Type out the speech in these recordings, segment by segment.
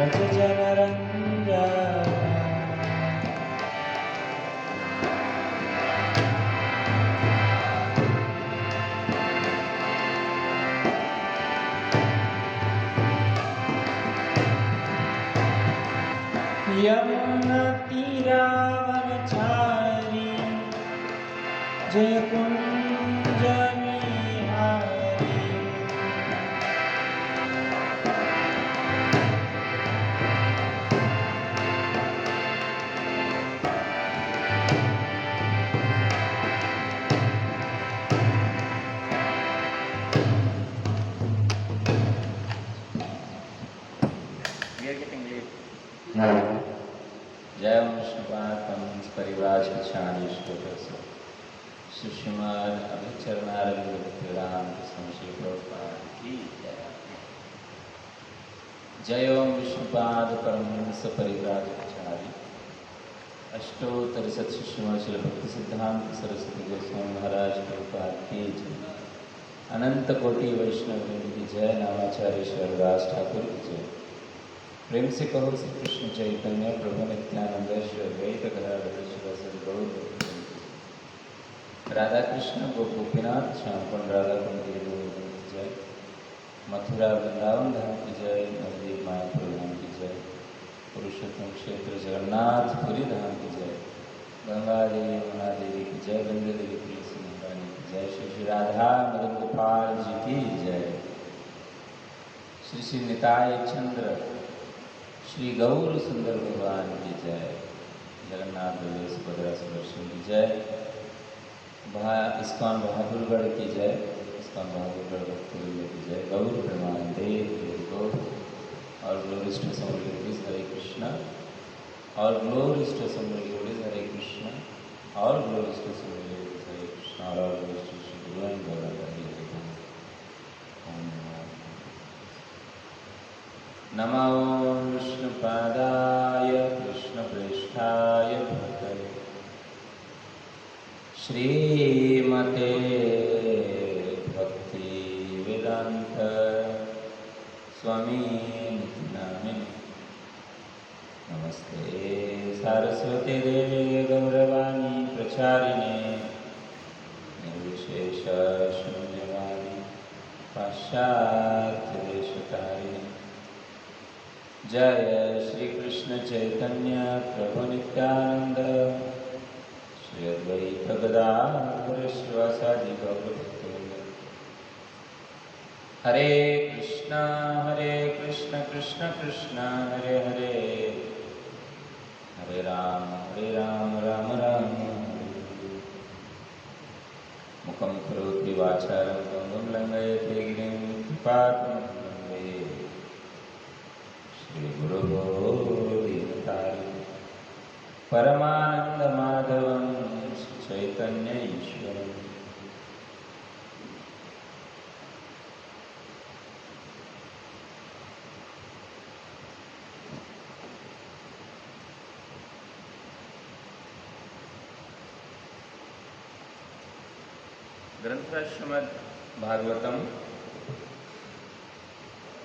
व्रज जनरञ्जन यमुना तीरावनचारी जय कुंज विहारी जय विष्णुपाद परिवार सुषमान अभिचरणारविंद संशय प्रभुपाद की जय ओम विष्णुपाद परमहंस परिव्राजकाचार्य अष्टोत्तर सत्शिष्यमशल भक्ति सिद्धांत सरस्वती गोस्वामी महाराज प्रभुपाद की जय। अनंत कोटि वैष्णव की जय। नामाचार्य शरदास ठाकुर की जय। प्रेम से कहो श्री कृष्ण चैतन्य प्रभु नित्यानंद श्री अद्वैत गदाधर श्रीवासदि गौर भक्तवृंद की राधा कृष्ण गोपीनाथ श्याम कुंड राधा कुंड गिरिधर की जय। मथुरा वृंदावन धाम की जय। नवदीप मायापुर धाम की जय। पुरुषोत्तम क्षेत्र जगन्नाथ पुरी धाम की जय। गंगा देवी यमुना देवी की जय। गंगा देवी तुलसी महारानी की जय। श्री श्री राधा मदन गोपाल जी की जय। श्री श्री निताय चंद्र श्री गौर सुंदर भगवान की जय। जगन्नाथ बलदेव सुभद्रा सुदर्शन की जय। इस्कॉन बहादुरगढ़ की जय। इस्कॉन बहादुरगढ़ भक्तवृंद की जय। गौर प्रेमानंदे गौर और ग्लोरिस्ट असम्बली हरे कृष्णा और ग्लोरिस्ट असम्बली हरे कृष्णा और ग्लोरिस्ट असम्बली हरे कृष्णा और ग्लोरिस्ट श्री गुरु एंड गौरंग हरे नमो विष्णुपादाय कृष्णप्रेष्ठाय भूतले श्रीमते भक्ति वेदांत स्वामी नामिने नमस्ते सारस्वती देवी गौरवाणी प्रचारिणे निर्विशेष शून्यवाणी पाश्चात्य देशतारिणे जय श्री कृष्ण चैतन्य प्रभु नित्यानंद श्री अद्वैत गदाधर श्रीवासादि गौर भक्तवृंद हरे कृष्ण कृष्ण कृष्ण हरे हरे हरे राम राम राम हरे। मुखं करोति वाचालं पङ्गुं लङ्घयते गिरिं कृपातमहं वन्दे श्रीगुरुवो दीनतारिणं परमानन्दमाधवं चैतन्य ईश्वरम्। ग्रंथ श्रीमद् भागवतम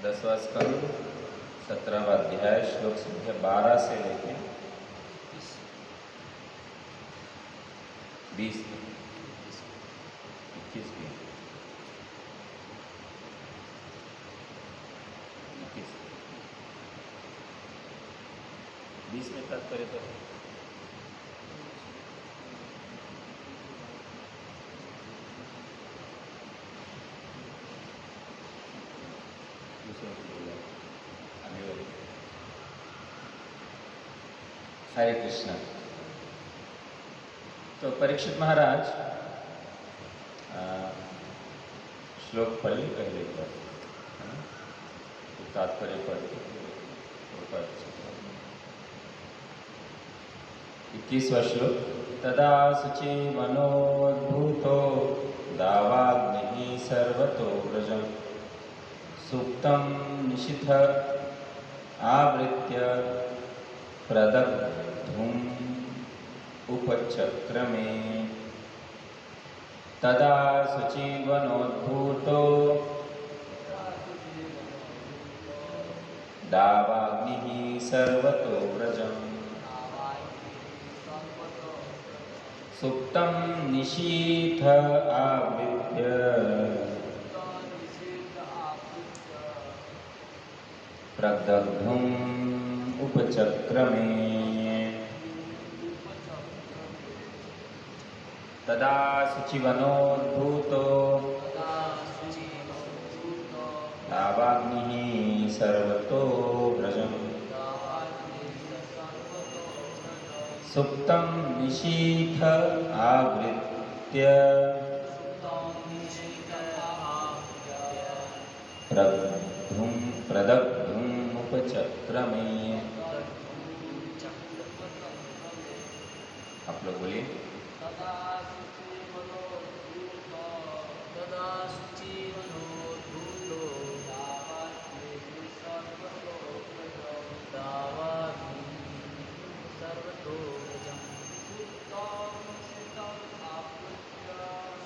10वां स्कंद 17वां अध्याय श्लोक संख्या 12 से लेकर 20 21 20 में तात्पर्य तो हरे कृष्ण। तो परीक्षित महाराज श्लोक पढ़ ली पहले एक बार, है ना? तो तात्पर्य पढ़ के 21वां श्लोक। तदा शुचि मनोद्भूतो दावाग्निः सर्वतो व्रजं सुप्तं निशिथ आवृत्य प्रदग्धुम् उपचक्रमे। तदा शुचिवनोद्भूतो दावाग्निः सर्वतो व्रजम् सुप्तं निशीथ आवृत्य प्रदग्धुम् उपचक्रमे तदा शुचिवनोद्भूतो दावाग्निः सर्वतो व्रजम् सुप्तं निशीथ आवृत्य प्रदग्धुम् उपचक्रमे। आप लोग बोलिए।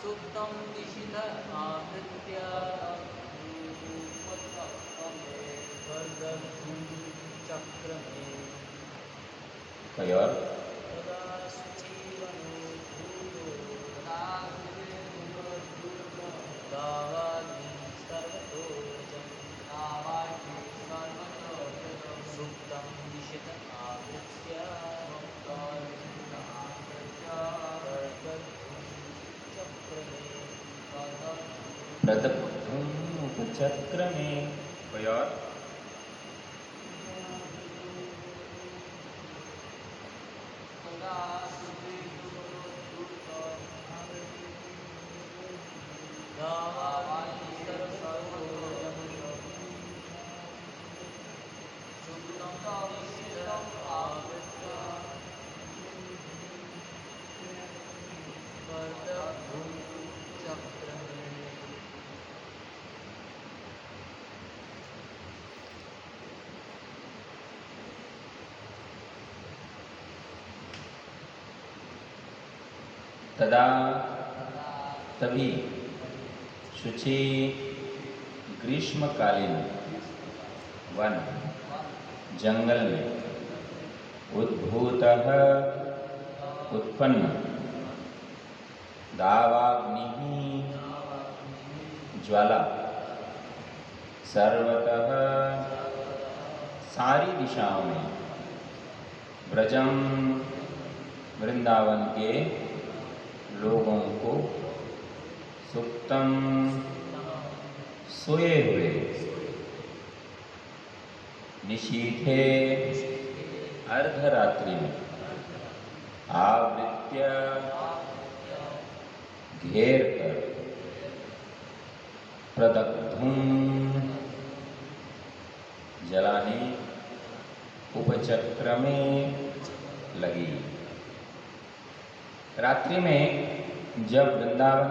सुप्तं निशीथ आवृत्य प्रदग्धुम् चक्रमे। कोई और? प्रदग्धुम् उपचक्रमे। कोई और? तदा तभी शुचि ग्रीष्मकालीन वन जंगल में उद्भूतः उत्पन्न दावाग्निः ज्वाला सर्वतः सारी दिशाओं में व्रजम वृंदावन के लोगों को सुप्तम सोए हुए निशीथे अर्धरात्रि में आवृत्य घेर कर प्रदग्धुम् जलाने उपचक्र में लगी। रात्रि में जब वृंदावन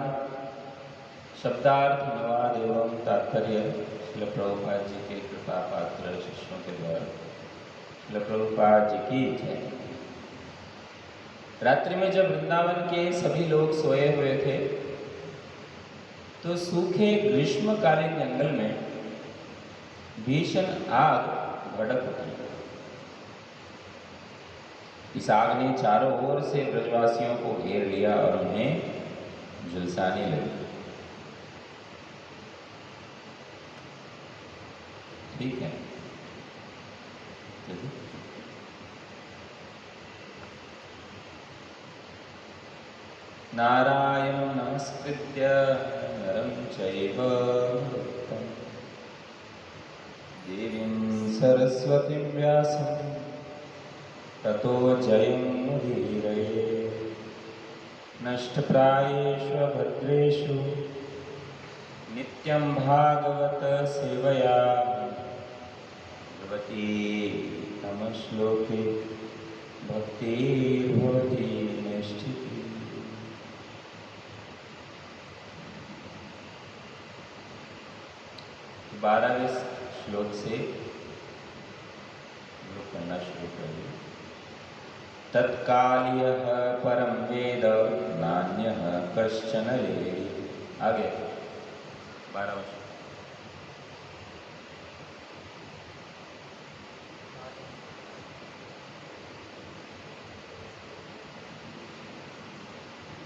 शब्दार्थ अनुवाद एवं तात्पर्य श्रील प्रभुपाद जी के कृपा पात्र शिष्यों के द्वारा श्रील प्रभुपाद जी की जय। रात्रि में जब वृंदावन के सभी लोग सोए हुए थे तो सूखे ग्रीष्मकालीन जंगल में भीषण आग भड़क उठी। इस आग ने चारों ओर से ब्रजवासियों को घेर लिया और उन्हें झुलसाने लगी। ठीक है, नारायणं नमस्कृत्य नरं चैव देवीं सरस्वतीं व्यासं ततो जयमुदीरये। नष्टप्रायेषु भद्रेषु नित्यं भागवत सेवया भवति तमश्लोके भक्तिर्भवति निष्ठितिः। 12वें श्लोक से पढ़ना शुरू करिए। तत्कालीयः परं वेद नान्यः कश्चन वेदी। आगे 12वां श्लोक।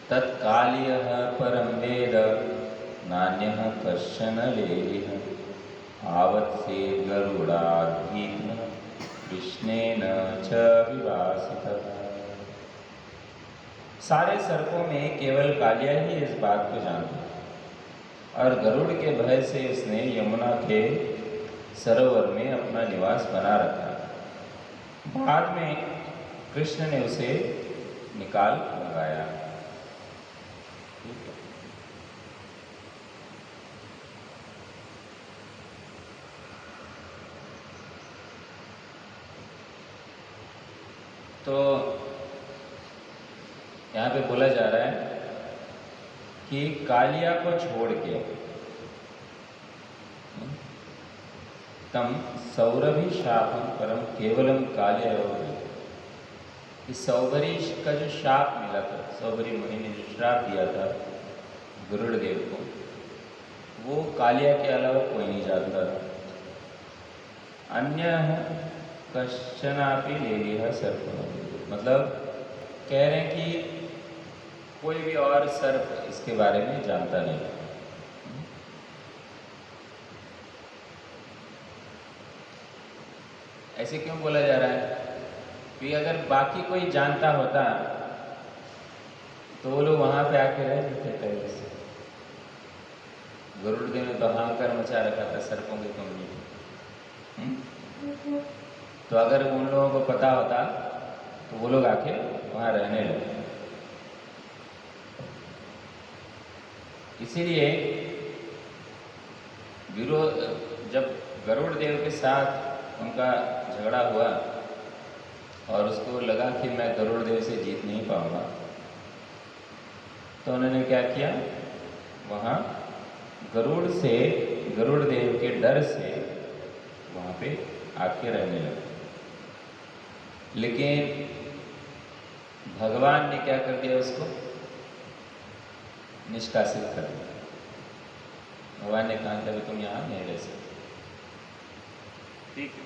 तत्कालीयः परं वेद नान्यः कश्चन लेलिः आवत्सेद्गरुडाधीतः कृष्णेन च विवासितः। सारे सर्पों में केवल कालिया ही इस बात को जानता और गरुड़ के भय से उसने यमुना के सरोवर में अपना निवास बना रखा। बाद में कृष्ण ने उसे निकाल लगाया। तो यहाँ पे बोला जा रहा है कि कालिया को छोड़ के तम सौरभि शापम परम केवलम कालिया। इस सौभरी का जो शाप मिला था, सौभरी मुनि ने जो श्राप दिया था गरुड़ देव को, वो कालिया के अलावा कोई नहीं जानता था। अन्य कश्चनापि लेलिह सर्प, मतलब कह रहे हैं कि कोई भी और सर्प इसके बारे में जानता नहीं। ऐसे क्यों बोला जा रहा है कि अगर बाकी कोई जानता होता तो वो लोग वहां पे आके रह लेते पहले से। गरुड़ देव ने तो हाहाकार मचा रखा था सर्पों की कम्युनिटी। तो अगर उन लोगों को पता होता तो वो लोग आके वहां रहने लगे। इसीलिए जब गरुड़ देव के साथ उनका झगड़ा हुआ और उसको लगा कि मैं गरुड़ देव से जीत नहीं पाऊंगा, तो उन्होंने क्या किया, वहाँ गरुड़ देव के डर से वहाँ पे आके रहने लगे। लेकिन भगवान ने क्या कर दिया, उसको निष्कासित कर दिया। भगवान ने कहा कि तुम यहाँ नहीं रह सकते। ठीक है,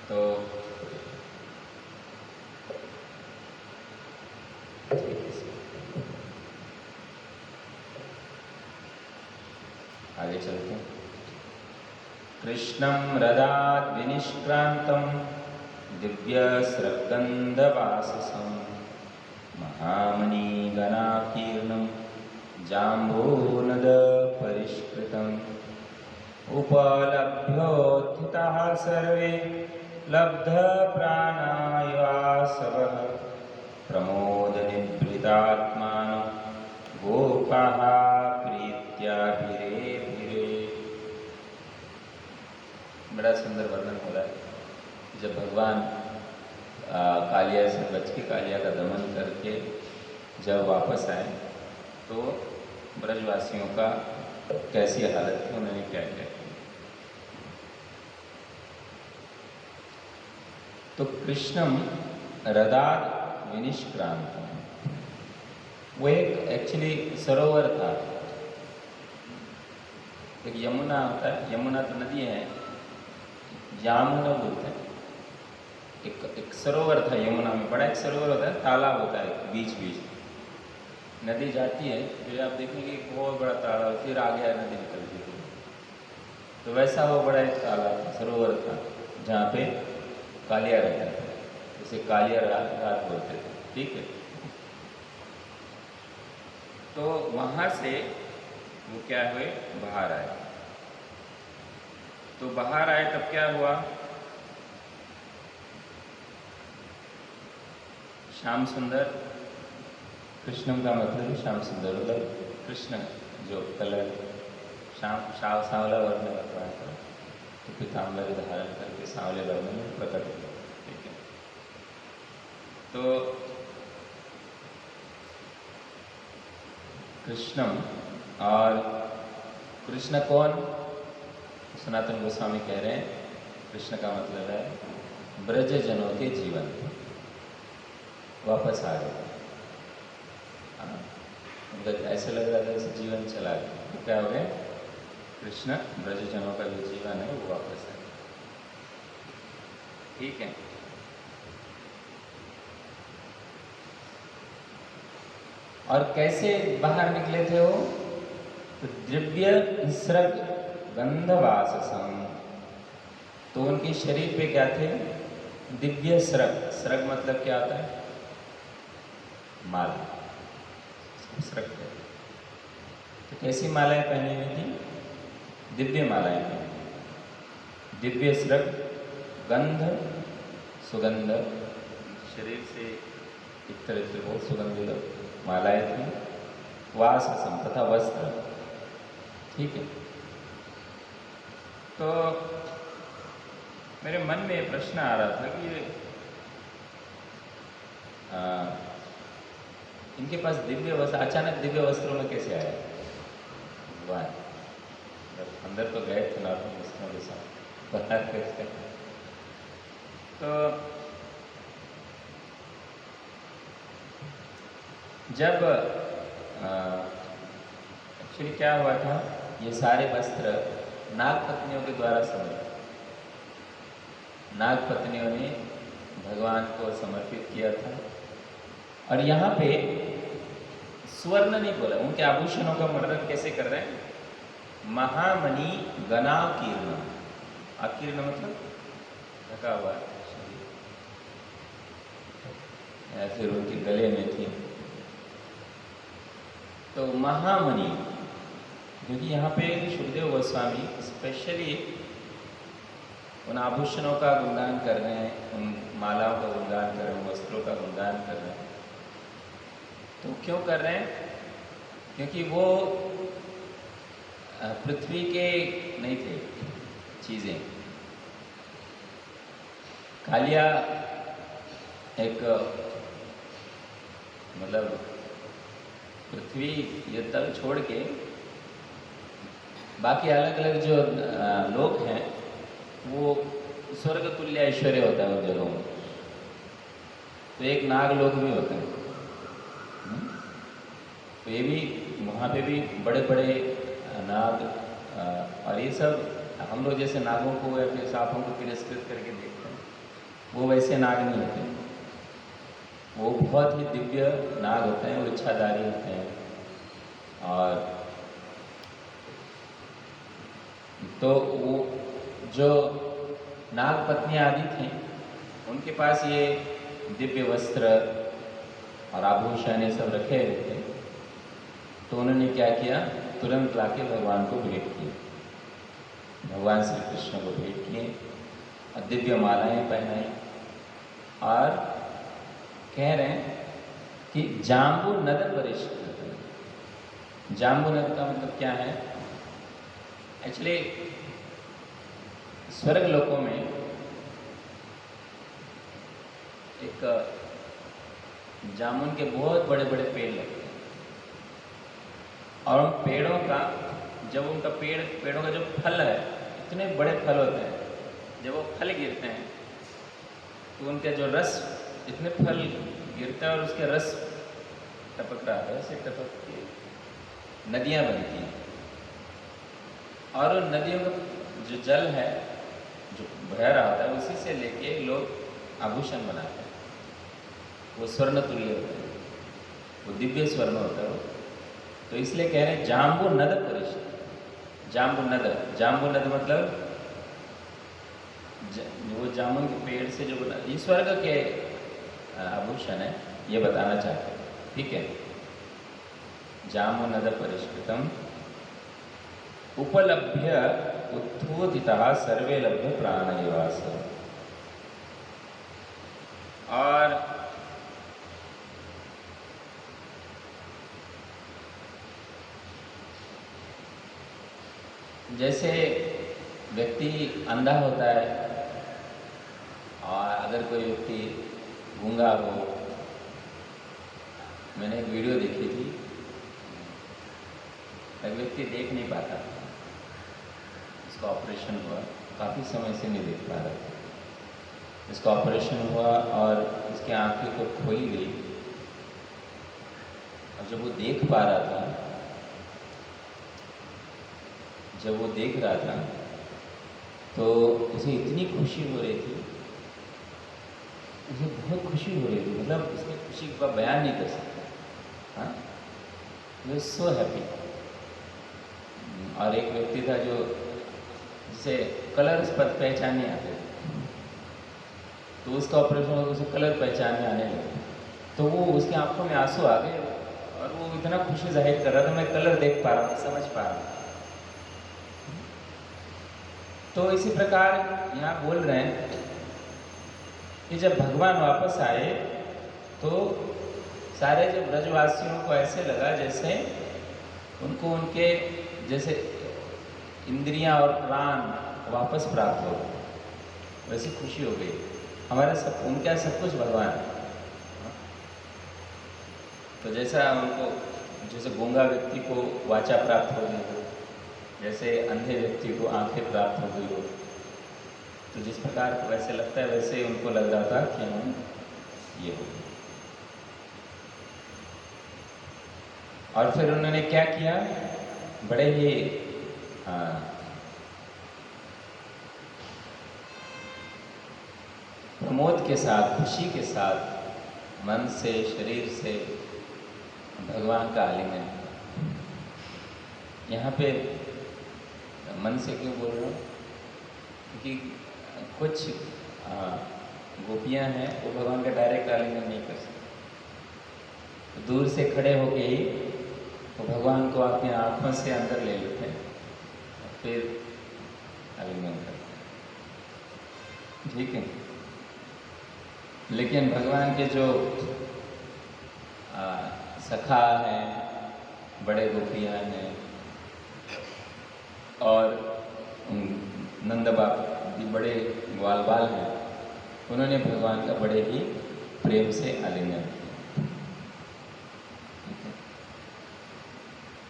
तो आगे चलते हैं। कृष्णं रदात् विनिष्क्रान्तं दिव्यस्रग्गन्धवाससं महामणिगणाकीर्णं जाम्बूनदपरिष्कृतम् उपलभ्योत्थिताः सर्वे लब्धप्राणायासवः प्रमोदनिभृतात्मानो गोपाः प्रीत्याभिरेभिरे। बड़ा सुंदर वर्णन हो रहा है। जब भगवान कालिया से बच के, कालिया का दमन करके जब वापस आए तो ब्रजवासियों का कैसी हालत थी, उन्होंने क्या क्या किया। तो कृष्णम रदाद विनिष्क्रांत, वो एक एक्चुअली सरोवर था। एक यमुना होता है, यमुना तो नदी है, यामुना बोलते हैं। एक सरोवर था यमुना में, बड़ा एक सरोवर होता है, तालाब होता है बीच बीच नदी जाती है, फिर आप देखेंगे एक बहुत बड़ा तालाब, फिर आगे नदी निकलती है। तो वैसा वो बड़ा एक तालाब सरोवर था जहाँ पे कालिया रहता था, उसे कालिया रात बोलते थे। ठीक है, तो वहाँ से वो क्या हुए, बाहर आए। तो बाहर आए तब क्या हुआ, श्याम सुंदर, कृष्णम का मतलब श्याम सुंदर, मतलब कृष्ण जो कलर सांवला वर्ण रखा है, तो पीताम्बर धारण करके सांवले वर्ण में प्रकट हुआ। ठीक है, तो कृष्णम, और कृष्ण कौन, सनातन गोस्वामी कह रहे हैं कृष्ण का मतलब है ब्रज जनों के जीवन वापस आ गए। उनका ऐसे लग रहा था जैसे जीवन चला गया, तो क्या हो गया, कृष्ण ब्रजजनों का जो जीवन है वो वापस है। ठीक है, और कैसे बाहर निकले थे वो? तो दिव्य स्रग गंधवाससम, तो उनके शरीर पे क्या थे? दिव्य स्रग। स्रग मतलब क्या होता है? माला, स्रग कहते हैं। तो कैसी मालाएं पहनी हुई थी? दिव्य मालाएं पहनी। दिव्य स्रग, गंध, सुगंध, शरीर से एक तरह से बहुत सुगंधित मालाएं थी। वाससम तथा वस्त्र, ठीक है। तो मेरे मन में ये प्रश्न आ रहा था कि इनके पास दिव्य वस्त्र अचानक दिव्य वस्त्रों में कैसे आया? वाह, अंदर तो गए थे नॉर्मल वस्त्रों के साथ, बाहर कैसे? तो जब एक्चुअली क्या हुआ था, ये सारे वस्त्र नाग पत्नियों के द्वारा समर्पित, नाग पत्नियों ने भगवान को समर्पित किया था। और यहाँ पे स्वर्ण नहीं बोला, उनके आभूषणों का वर्णन कैसे कर रहे हैं? महामणि गणाकीर्ण, आकीर्ण मतलब ढका हुआ शरीर, या फिर उनके गले में थी। तो महामणि, क्योंकि यहाँ पे सुखदेव गोस्वामी स्पेशली उन आभूषणों का गुणगान कर रहे हैं, उन मालाओं का गुणगान कर रहे हैं, वस्त्रों का गुणगान कर रहे हैं। तो क्यों कर रहे हैं? क्योंकि वो पृथ्वी के नहीं थे चीज़ें। कालिया एक मतलब पृथ्वी ये तल छोड़ के बाकी अलग अलग जो लोग हैं वो स्वर्ग तुल्य ऐश्वर्य होता है उन जगहों में। तो एक नाग लोग भी होते हैं, तो ये भी वहाँ पे भी बड़े बड़े नाग, और ये सब हम लोग जैसे नागों को या फिर सांपों को तिरस्कृत करके देखते हैं, वो वैसे नाग नहीं होते। वो बहुत ही दिव्य नाग होते हैं, वो इच्छाधारी होते हैं। और तो वो जो नाग पत्नियाँ आदि थी, उनके पास ये दिव्य वस्त्र और आभूषण ये सब रखे हुए थे। तो उन्होंने क्या किया? तुरंत लाके भगवान को भेंट किए, भगवान श्री कृष्ण को भेंट किए और दिव्य मालाएं पहनाई। और कह रहे हैं कि जाम्बू नद परिष्कृत। जाम्बू नद का मतलब क्या है? एक्चुअली स्वर्ग लोकों में एक जामुन के बहुत बड़े बड़े पेड़ लगते हैं, और उन पेड़ों का जब उनका पेड़ों का जो फल है, इतने बड़े फल होते हैं, जब वो फल गिरते हैं तो उनके जो रस, इतने फल गिरता है और उसके रस टपक रहा है, ऐसे टपक के नदियाँ बनती हैं। और उन नदियों का जो जल है जो बह रहा होता है, उसी से लेके लोग आभूषण बनाते हैं। वो स्वर्ण तुल्य होता है, वो दिव्य स्वर्ण होता है वो। तो इसलिए कह रहे हैं जाम्बू नद परिष्कृत। जाम्बू नद मतलब वो जामुन के पेड़ से जो बना, ये स्वर्ग के आभूषण है, ये बताना चाहते हैं, ठीक है। जाम्बू नद परिष्कृतम उपलभ्य उत्थोदिता सर्वे लभ्य प्राणनिवास। और जैसे व्यक्ति अंधा होता है, और अगर कोई व्यक्ति गूंगा हो, मैंने एक वीडियो देखी थी, एक व्यक्ति देख नहीं पाता, इसका ऑपरेशन हुआ, काफ़ी समय से नहीं देख पा रहा था, इसका ऑपरेशन हुआ और इसकी आंखें को खोई गई। और जब वो देख पा रहा था, जब वो देख रहा था तो उसे इतनी खुशी हो रही थी, उसे बहुत खुशी हो रही थी, मतलब उसकी खुशी का बयान नहीं कर सकता। हाँ, सो हैप्पी। और एक व्यक्ति था जो जिसे कलर्स पर पहचान नहीं आते थे, तो उसका ऑपरेशन हो उसे कलर पहचान में आने लगे, तो वो उसकी आंखों में आंसू आ गए और वो इतना खुशी जाहिर कर रहा था, मैं कलर देख पा रहा हूँ, समझ पा रहा हूँ। तो इसी प्रकार यहाँ बोल रहे हैं कि जब भगवान वापस आए तो सारे जब ब्रजवासियों को ऐसे लगा जैसे उनको उनके जैसे इंद्रियां और प्राण वापस प्राप्त हो, वैसी खुशी हो गई। हमारे सब उनका सब कुछ भगवान है। तो जैसा उनको जैसे गूंगा व्यक्ति को वाचा प्राप्त हो गई हो, जैसे अंधे व्यक्ति को आंखें प्राप्त हो गई हो, तो जिस प्रकार वैसे लगता है वैसे उनको लग रहा था कि हम ये हो। और फिर उन्होंने क्या किया, बड़े ही प्रमोद के साथ, खुशी के साथ, मन से, शरीर से भगवान का आलिंगन। यहाँ पे मन से क्यों बोल रहा हूँ, क्योंकि कुछ गोपियाँ हैं वो भगवान का डायरेक्ट आलिंगन नहीं कर सकती, तो दूर से खड़े होके ही तो भगवान को अपनी आँखों से अंदर ले लेते हैं और फिर आलिंगन करते हैं, ठीक है। लेकिन भगवान के जो सखा हैं, बड़े गोपियाँ हैं और नंद बाबा भी बड़े ग्वाल बाल हैं, उन्होंने भगवान का बड़े ही प्रेम से आलिंगन किया।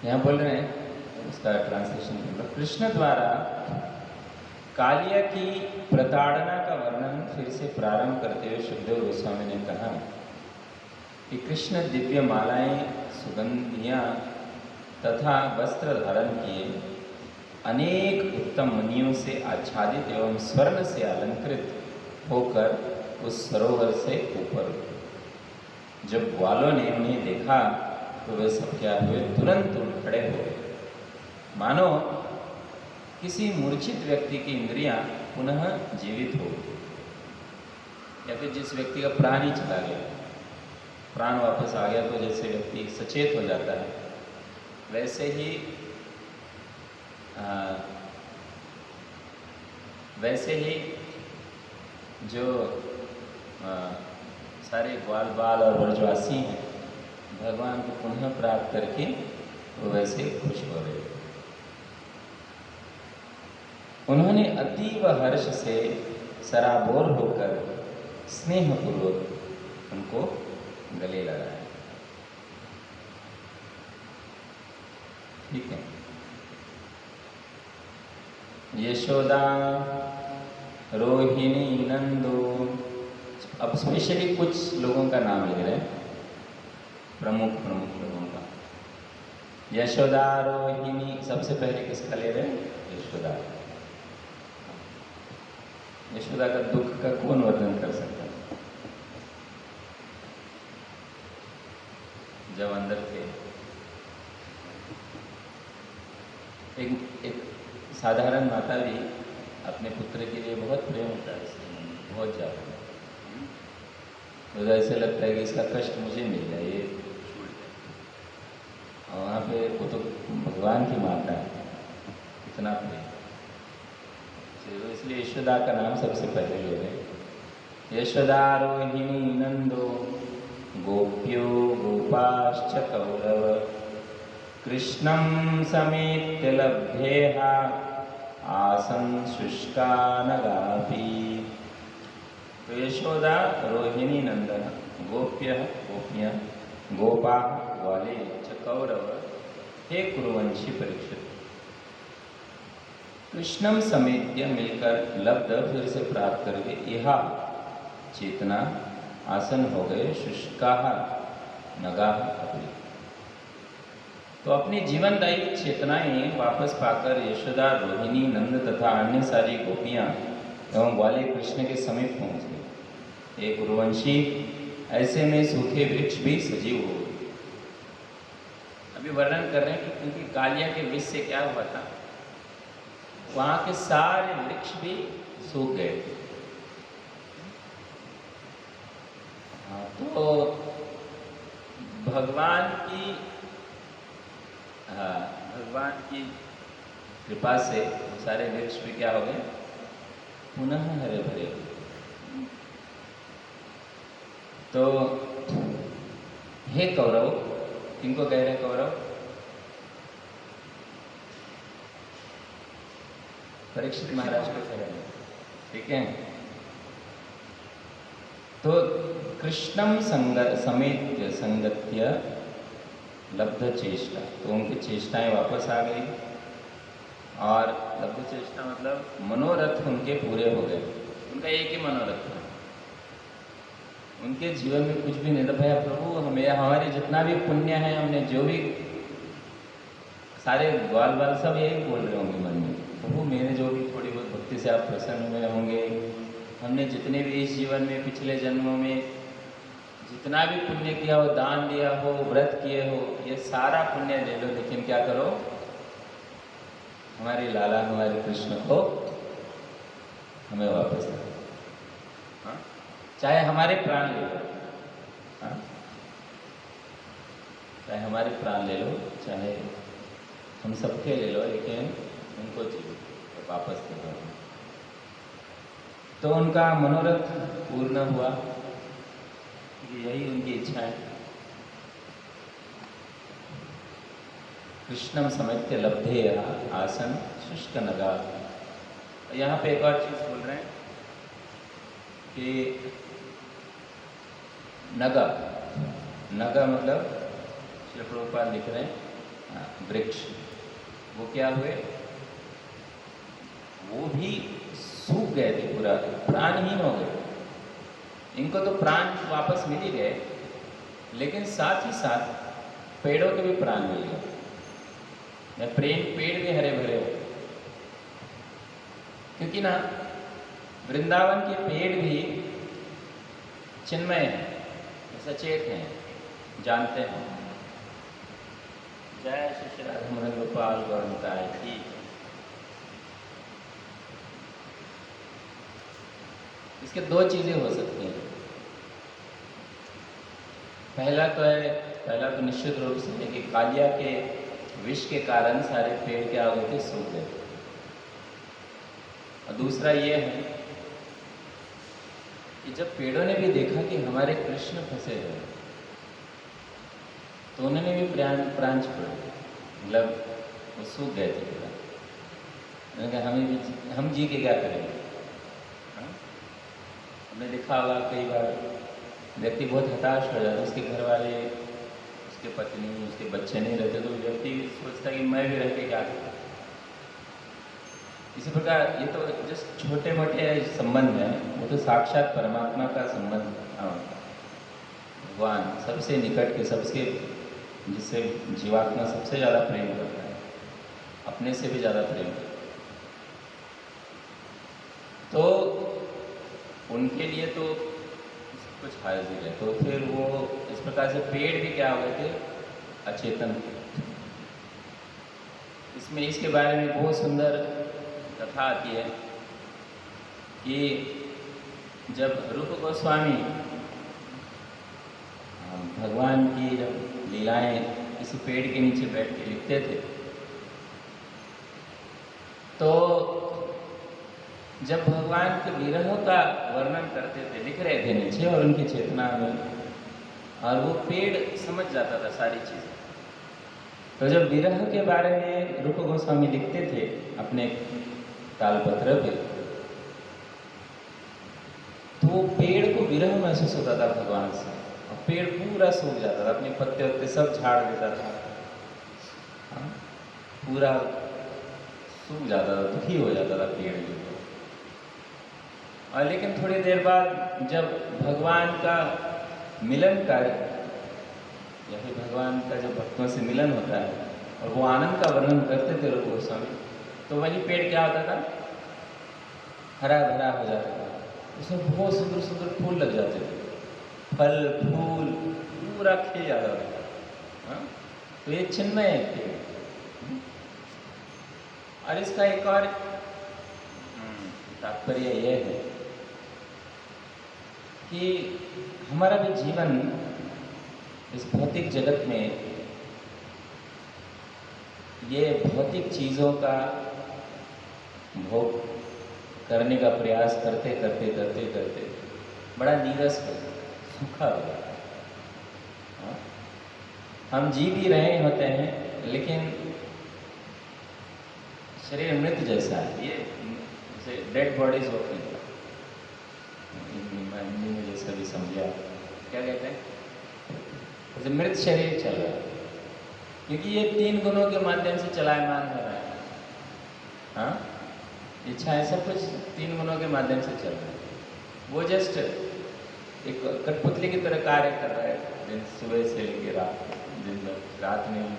यहाँ बोल रहे हैं, उसका ट्रांसलेशन मतलब कृष्ण द्वारा कालिया की प्रताड़ना का वर्णन फिर से प्रारंभ करते हुए सुखदेव गोस्वामी ने कहा कि कृष्ण दिव्य मालाएं, सुगंधियाँ तथा वस्त्र धारण किए, अनेक उत्तम मणियों से आच्छादित एवं स्वर्ण से अलंकृत होकर उस सरोवर से ऊपर उठे। जब ग्वालों ने उन्हें देखा तो वे सब क्या हुए, तुरंत उठ खड़े हो गए, मानो किसी मूर्छित व्यक्ति की इंद्रियां पुनः जीवित हो गई, या फिर जिस व्यक्ति का प्राण ही चला गया, प्राण वापस आ गया, तो जैसे व्यक्ति सचेत हो जाता है, वैसे ही जो सारे ग्वाल बाल और ब्रजवासी हैं भगवान को पुनः प्राप्त करके वो वैसे खुश हो रहे। उन्होंने अतीव हर्ष से सराबोर होकर स्नेहपूर्वक उनको गले लगाया, ठीक है। यशोदा, रोहिणी, नंदो, अब स्पेशली कुछ लोगों का नाम ले रहे हैं, प्रमुख लोगों का। यशोदा, रोहिणी, सबसे पहले किसका ले रहे हैं, यशोदा। यशोदा का दुख का कौन वर्णन कर सकता है, जब अंदर थे एक साधारण माता भी अपने पुत्र के लिए बहुत प्रेम होता है, बहुत ज़्यादा, मुझे ऐसे लगता है कि इसका कष्ट मुझे मिल जाए, ये छूट जाए। और वहाँ पे वो तो भगवान की माता है, इतना प्रेम, इसलिए यशोदा का नाम सबसे पहले ले रहे। यशोदा, रोहिणी, नंदो, गोप्यो गोपाश्च कौरव, कृष्णं समेत्य लब्धेहा आसन् शुष्कानगापि। तो यशोदा, रोहिणी, नंदन, गोप्य गोपियाँ, गोपा ग्वाले, च कौरव, हे कुरुवंशी परीक्षित, कृष्णम समेत्य मिलकर लब्ध फिर से प्राप्त करके यह चेतना आसन हो गए, शुष्का नगा अपनी। तो अपनी जीवनदायी चेतनाएं वापस पाकर यशोदा, रोहिणी, नंद तथा अन्य सारी गोपियां एवं ग्वाले कृष्ण के समीप पहुंच गए। एक गुरुवंशी ऐसे में सूखे वृक्ष भी सजीव हो गए। अभी वर्णन कर रहे हैं कि क्योंकि कालिया के विष से क्या हुआ था, वहाँ के सारे वृक्ष भी सूख गए थे। हाँ, तो भगवान की कृपा से सारे वृक्ष भी क्या हो गए, पुनः हरे भरे हो गए। तो हे कौरव, किनको कह रहे हैं कौरव? परीक्षित महाराज को कह रहे हैं, ठीक है। तो कृष्णम समेत संगत्य लब्ध चेष्टा, तो उनकी चेष्टाएं वापस आ गई, और लब्ध चेष्टा मतलब मनोरथ उनके पूरे हो गए। उनका एक ही मनोरथ था, उनके जीवन में कुछ भी नहीं था। भैया प्रभु, हमारे जितना भी पुण्य है, हमने जो भी सारे ग्वाल बाल सब यही बोल रहे होंगे मन में, प्रभु मेरे जो भी थोड़ी बहुत भक्ति से आप प्रसन्न हुए होंगे, हमने जितने भी इस जीवन में पिछले जन्मों में जितना भी पुण्य किया हो, दान दिया हो, व्रत किए हो, ये सारा पुण्य ले लो, लेकिन क्या करो, हमारे लाला हमारे कृष्ण को हमें वापस दो। हाँ? चाहे हमारे प्राण ले लो, हाँ? चाहे हमारे प्राण ले लो, चाहे हम सबके ले लो, लेकिन उनको चाहिए तो वापस दे दो। तो उनका मनोरथ पूर्ण हुआ, यही उनकी इच्छा है। कृष्णम समेत्य लब्धे आसन शुष्क नगा। यहाँ पे एक और चीज बोल रहे हैं कि नगा, नगा मतलब श्री प्रभुपाद लिख रहे हैं वृक्ष, वो क्या हुए, वो भी सूख गए थे, पूरा प्राणहीन हो गए। इनको तो प्राण वापस मिल ही गए, लेकिन साथ ही साथ पेड़ों के भी प्राण मिल गए। पेड़ भी हरे भरे हो, क्योंकि ना वृंदावन के पेड़ भी चिन्मय हैं, सचेत हैं, जानते हैं। जय श्री श्री राधा मदन गोपाल गौरताय की। इसके दो चीजें हो सकती हैं। पहला तो निश्चित रूप से है कि कालिया के विष के कारण सारे पेड़ क्या हो गए थे, सूख गए। और दूसरा ये है कि जब पेड़ों ने भी देखा कि हमारे कृष्ण फंसे हुए, तो उन्होंने भी प्राण छोड़े, मतलब वो सूख गए थे पूरा। उन्होंने कहा हम जी के क्या करेंगे। हमने देखा होगा कई बार व्यक्ति बहुत हताश हो जाता है, उसके घर वाले, उसके पत्नी, उसके बच्चे नहीं रहते, तो व्यक्ति सोचता है कि मैं भी रह के क्या करूँ। इसी प्रकार ये तो जस्ट छोटे मोटे संबंध हैं, वो तो साक्षात परमात्मा का संबंध है। भगवान सबसे निकट के, सबसे जिससे जीवात्मा सबसे ज़्यादा प्रेम करता है, अपने से भी ज़्यादा प्रेम करता है, तो उनके लिए तो कुछ हाजिर है। तो फिर वो इस प्रकार से पेड़ भी क्या हो गए थे, अचेतन थे। इसमें इसके बारे में बहुत सुंदर कथा आती है कि जब रूप गोस्वामी भगवान की जब लीलाएं किसी पेड़ के नीचे बैठ के लिखते थे, तो जब भगवान के विरह का वर्णन करते थे, लिख रहे थे नीचे और उनकी चेतना में, और वो पेड़ समझ जाता था सारी चीज़ें। तो जब विरह के बारे में रूप गोस्वामी लिखते थे अपने तालपत्र पे, तो वो पेड़ को विरह महसूस होता था भगवान से, और पेड़ पूरा सूख जाता था, अपने पत्ते वत्ते सब झाड़ देता था, पूरा सूख जाता था, दुखी हो जाता था पेड़ के ऊपर। और लेकिन थोड़ी देर बाद जब भगवान का मिलन कार्य, या फिर भगवान का जब भक्तों से मिलन होता है और वो आनंद का वर्णन करते थे रूप गोस्वामी, तो वही पेड़ क्या होता था, हरा भरा हो जाता था, उसमें बहुत सुंदर सुंदर फूल लग जाते थे, फल फूल पूरा खिल जाता था। तो ये चिन्मय है। और इसका एक और तात्पर्य यह है कि हमारा भी जीवन इस भौतिक जगत में ये भौतिक चीज़ों का भोग करने का प्रयास करते करते करते करते बड़ा नीरस हो गया, सूखा हो गया। हाँ? हम जी भी रहे होते हैं लेकिन शरीर मृत जैसा है, ये जैसे डेड बॉडीज होती है। हिंदी में जैसा भी समझा, क्या कहते हैं, जैसे मृत शरीर चल रहा है, क्योंकि ये 3 गुणों के माध्यम से चलायमान हो रहा है। हाँ, इच्छाएं सब कुछ 3 गुणों के माध्यम से चल रहा है। वो जस्ट एक कठपुतली की तरह कार्य कर रहा है, दिन सुबह से लेकर रात, दिन भर रात में भी।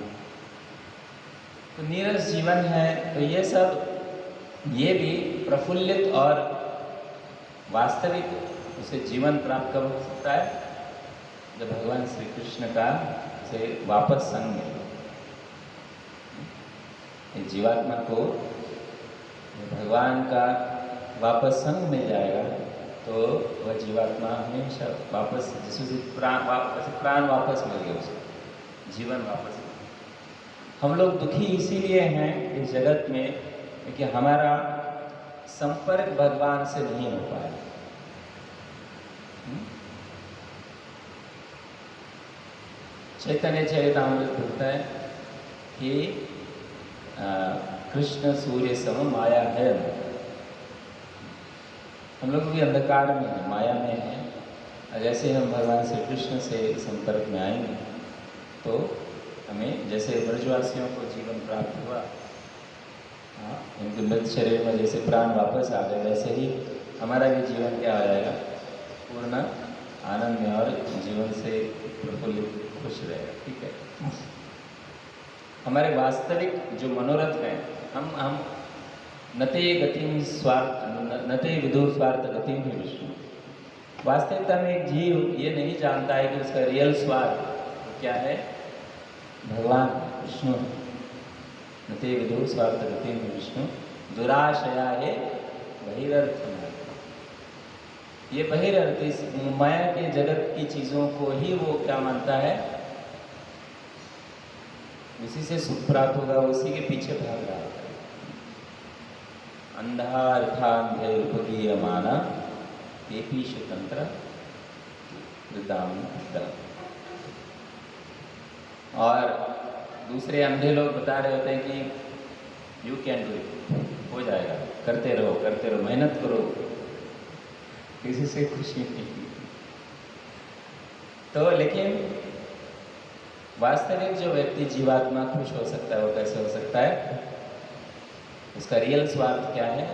तो नीरस जीवन है। तो ये सब, ये भी प्रफुल्लित और वास्तविक उसे जीवन प्राप्त कब हो सकता है, जब भगवान श्री कृष्ण का से वापस संग मिले। जीवात्मा को भगवान का वापस संग मिल जाएगा तो वह जीवात्मा हमेशा वापस, जिससे प्राण वापस मिल गया, उसे जीवन वापस। हम लोग दुखी इसीलिए हैं इस जगत में कि हमारा संपर्क भगवान से नहीं हो पाया। चैतन्य चरितामृत बोलता है कि कृष्ण सूर्य सम माया है। हम लोग भी अंधकार में हैं, माया में हैं। जैसे हम भगवान श्री कृष्ण से संपर्क में आएंगे तो हमें, जैसे ब्रजवासियों को जीवन प्राप्त हुआ, हाँ, उनके मृत शरीर में जैसे प्राण वापस आ गए, वैसे ही हमारा भी जीवन क्या आ जाएगा, पूर्ण आनंद में और जीवन से प्रफुल्लित खुश रहेगा। ठीक है। हमारे वास्तविक जो मनोरथ हैं, हम नते गतिम स्वार्थ नते विदुर स्वार्थ गतिम ही विष्णु। वास्तविकता में एक जीव ये नहीं जानता है कि उसका रियल स्वार्थ क्या है, भगवान विष्णु। नते विदुर स्वार्थ गतिम ही विष्णु दुराशया है बहिरर्थ। ये बहिरर्थ, इस माया के जगत की चीज़ों को ही वो क्या मानता है, उसी से सुख प्राप्त होगा, उसी के पीछे भाग रहा है। अंधार्थान्धैर्भगीयमाना तेपी स्वतंत्र वृद्धाम। और दूसरे अंधे लोग बता रहे होते हैं कि यू कैन डू इट, हो जाएगा, करते रहो, मेहनत करो, किसी से खुशी नहीं। तो लेकिन वास्तविक जो व्यक्ति जीवात्मा खुश हो सकता है, वो कैसे हो सकता है, उसका रियल स्वार्थ क्या है,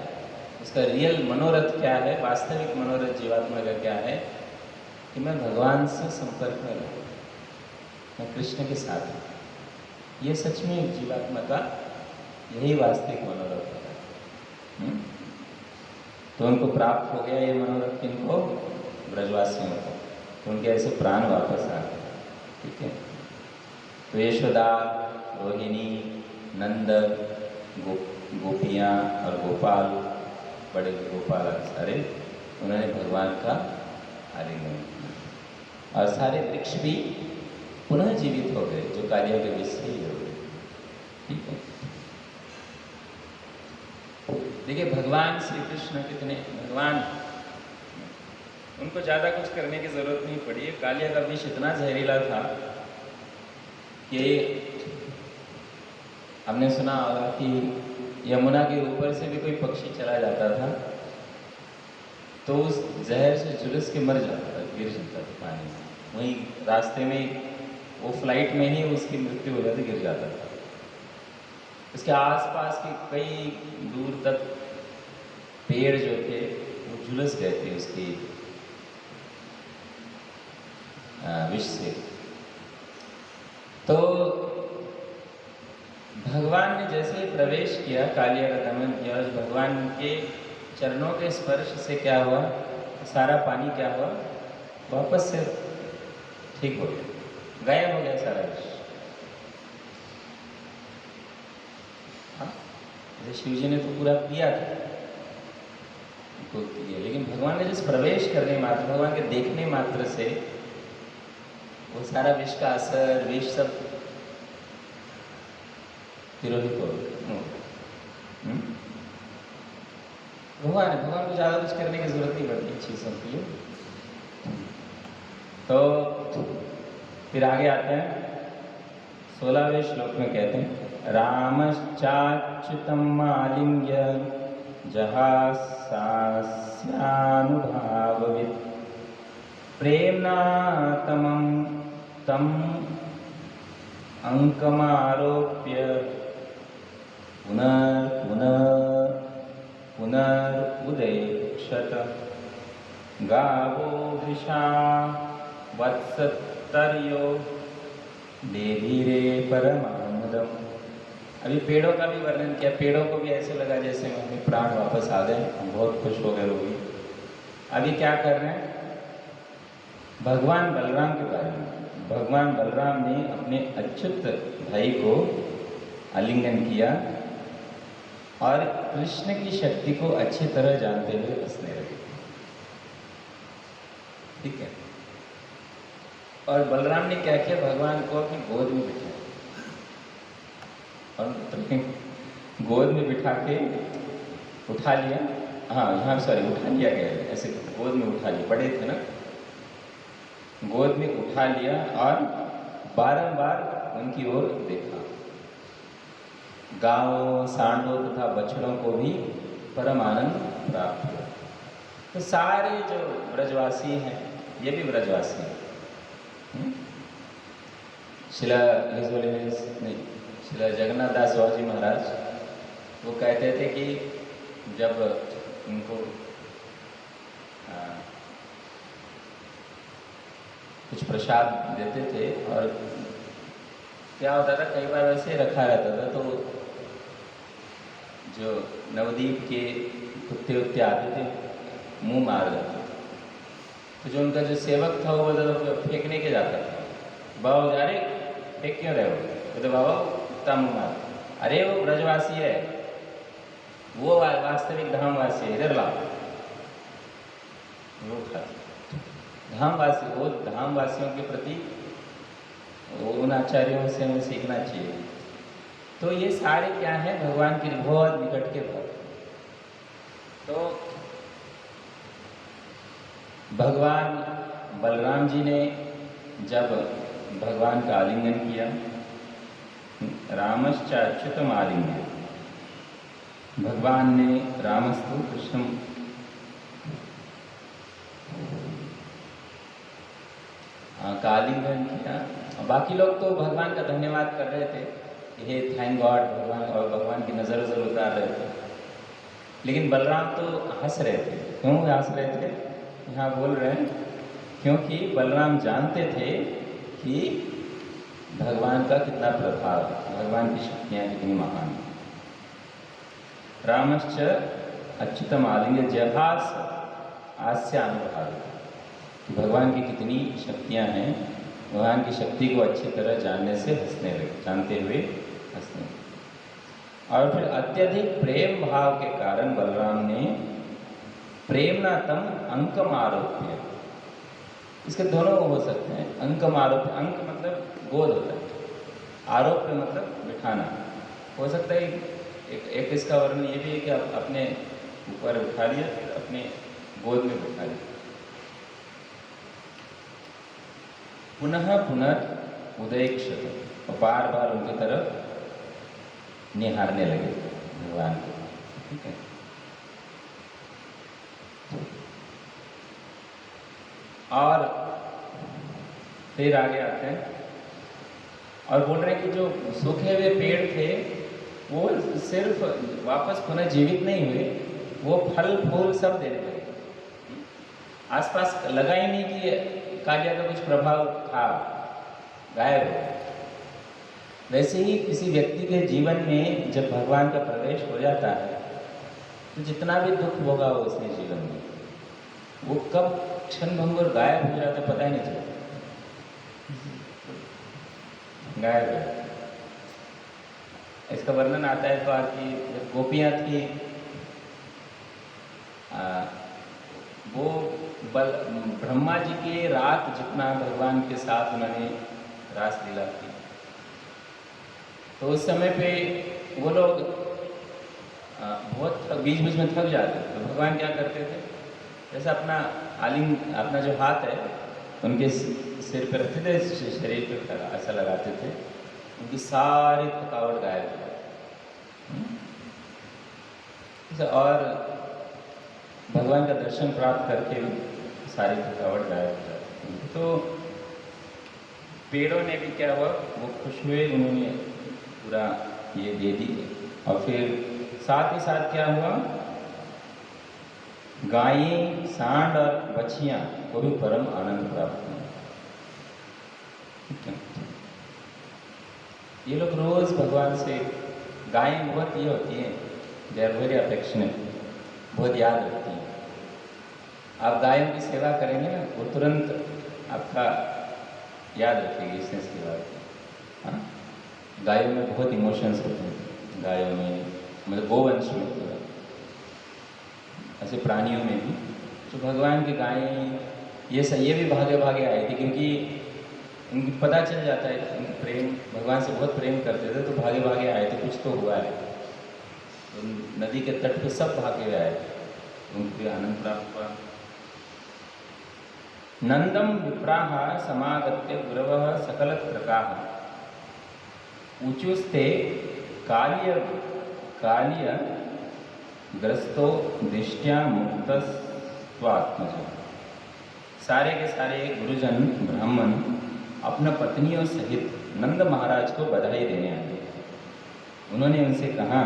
उसका रियल मनोरथ क्या है, वास्तविक मनोरथ जीवात्मा का क्या है कि मैं भगवान से संपर्क में रहूं, मैं कृष्ण के साथ हूँ। ये सच में जीवात्मा का यही वास्तविक मनोरथ है। तो उनको प्राप्त हो गया ये मनोरथ, किनको, ब्रजवासियों को। तो उनके ऐसे प्राण वापस आ गए। ठीक है। तो यशोदा, रोहिणी, नंद, गोपियाँ और गोपाल, बड़े गोपाल सारे, उन्होंने भगवान का आलिंगन किया और सारे वृक्ष भी पुनः जीवित हो गए, जो कालिया के विष से ही हो गए। ठीक है। देखिए भगवान श्री कृष्ण कितने, भगवान, उनको ज़्यादा कुछ करने की ज़रूरत नहीं पड़ी। कालिया का विष इतना जहरीला था कि हमने सुना होगा कि यमुना के ऊपर से भी कोई पक्षी चला जाता था तो उस जहर से झुलस के मर जाता था, गिर जाता था पानी में। वहीं रास्ते में, वो फ्लाइट में ही उसकी मृत्यु हो जाती, गिर जाता था। उसके आसपास के कई दूर तक पेड़ जो थे वो झुलस गए थे उसकी विष से। तो भगवान ने जैसे ही प्रवेश किया, कालिया का दमन किया, और भगवान के चरणों के स्पर्श से क्या हुआ, सारा पानी क्या हुआ, वापस से ठीक हो गया, गायब हो गया सारा विष। जैसे शिव जी ने तो पूरा किया था उनको किया, लेकिन भगवान ने जिस प्रवेश करने मात्र, भगवान के देखने मात्र से वो सारा विष का असर, विष सब तिरोहित हो गया। भगवान को ज़्यादा कुछ करने की जरूरत नहीं पड़ती चीज़ों के लिए। तो फिर आगे आते हैं 16वें श्लोक में कहते हैं रामश्चाच्युतं आलिंग्य जहास्यानुभाववित् प्रेम्णा तम् अंकमारोप्य पुनरुदैक्षत गावो वृषा वत्सतर्यो देवीरे परमानंदम। अभी पेड़ों का भी वर्णन किया। पेड़ों को भी ऐसे लगा जैसे हमें प्राण वापस आ गए, हम बहुत खुश हो गए रोगी। अभी क्या कर रहे हैं? भगवान बलराम के बारे में। भगवान बलराम ने अपने अच्युत भाई को आलिंगन किया और कृष्ण की शक्ति को अच्छी तरह जानते हुए हंसने लगे। ठीक है। और बलराम ने क्या किया? भगवान को अपनी गोद में बिठाया और गोद में बिठा के उठा लिया। हाँ, यहाँ सॉरी, उठा लिया गया, ऐसे गोद में उठा लिया, बड़े थे ना, गोद में उठा लिया और बारंबार उनकी ओर देखा। गांवों, सांडों तथा बछड़ों को भी परम आनंद प्राप्त हुआ। तो सारे जो ब्रजवासी हैं, ये भी ब्रजवासी हैं। शिला जगन्नाथ दास बाबा जी महाराज वो कहते थे कि जब उनको कुछ प्रसाद देते थे और क्या होता था, कई बार वैसे रखा रहता था, तो जो नवदीप के कुत्ते उत्ते आते थे मुंह मार देते। तो जो उनका जो सेवक था वो फेंकने के जाता था। बाबा जा रहे फेंक क्यों रहे हो? तो बाबा कुत्ता मुंह मार। अरे वो ब्रजवासी है, वो वास्तविक धामवासी है, इधर लाओ। वो धामवासी, वो धामवासियों के प्रति उन आचार्यों से हमें सीखना चाहिए। तो ये सारे क्या है? भगवान के बहुत निकट के भक्त। तो भगवान बलराम जी ने जब भगवान का आलिंगन किया, रामश्च अच्युतम आलिंगन, भगवान ने रामस्तु कृष्ण का आलिंगन किया। बाकी लोग तो भगवान का धन्यवाद कर रहे थे, हे थैंक गॉड भगवान, और भगवान की नजर उतार रहे थे। लेकिन बलराम तो हंस रहे थे। क्यों हंस रहे थे? यहाँ बोल रहे हैं क्योंकि बलराम जानते थे कि भगवान का कितना प्रभाव, भगवान की शक्तियाँ कितनी महान। रामश्च अच्युतम आलिंग्य जहास आस्य अनुभाव, भगवान की कितनी शक्तियाँ हैं, भगवान की शक्ति को अच्छी तरह जानने से हंसने लगे, जानते हुए हंसने लगे। और फिर अत्यधिक प्रेम भाव के कारण बलराम ने प्रेमना तम अंकम आरोप्य, इसके दोनों हो सकते हैं, अंकम आरोप्य, अंक मतलब गोद होता है, आरोप्य मतलब बिठाना हो सकता है। एक इसका वर्णन ये भी है कि आप अपने ऊपर उठा लिया, फिर अपने गोद में बिठा लिया। पुनः उदयक्षत, और बार बार उनकी तरफ निहारने लगे भगवान को। ठीक है। और फिर आगे आते हैं और बोल रहे हैं कि जो सूखे हुए पेड़ थे वो सिर्फ वापस पुनः जीवित नहीं हुए, वो फल फूल सब देने लगे। आसपास लगा ही नहीं कि कालिया का कुछ प्रभाव था, गायब हो। वैसे ही किसी व्यक्ति के जीवन में जब भगवान का प्रवेश हो जाता है तो जितना भी दुख होगा उसने जीवन में, वो कब क्षणभंगुर गायब हो जाता है पता ही नहीं चलता, गायब हो जाता। इसका वर्णन आता है तो कि जब गोपियाँ थी वो ब्रह्मा जी के रात जितना भगवान के साथ उन्होंने रास लीला की, तो उस समय पे वो लोग बहुत बीच बीच में थक जाते थे। तो भगवान क्या करते थे, जैसे अपना जो हाथ है उनके सिर पर रखते थे, शरीर पर ऐसा लगाते थे, उनकी सारी थकावट गायब हो जाती। और भगवान का दर्शन प्राप्त करके भी सारी थकावट गायब हो जाती। तो पेड़ों ने भी क्या हुआ, वो खुश हुए, उन्होंने पूरा ये दे दी। और फिर साथ ही साथ क्या हुआ, गायें, सांड और बछियां को भी परम आनंद प्राप्त हुआ। ये लोग रोज भगवान से, गायें बहुत ये होती हैं, दे आर वेरी अफेक्शनेट, बहुत याद रखती हैं। आप गायों की सेवा करेंगे ना, वो तुरंत आपका याद रखेगी इसने सेवा की। हाँ, गायों में बहुत इमोशंस होते हैं, गायों में मतलब गोवंश में तो ऐसे प्राणियों में भी। तो भगवान की गायें ये भी भागे भागे आई थी, क्योंकि उनकी पता चल जाता है उनकी प्रेम, भगवान से बहुत प्रेम करते थे, तो भागे भागे आए थे, कुछ तो हुआ है। तो नदी के तट पे सब भागे हुए आए, उनको आनंद प्राप्त हुआ। नंदम विप्राह समागत्य गुरवः सकलत्रकाः ऊचुस्ते कालिय ग्रस्तो दृष्टिया मुक्तस्त्वात्मज। सारे के सारे गुरुजन ब्राह्मण अपना पत्नियों सहित नंद महाराज को बधाई देने आए। उन्होंने उनसे कहा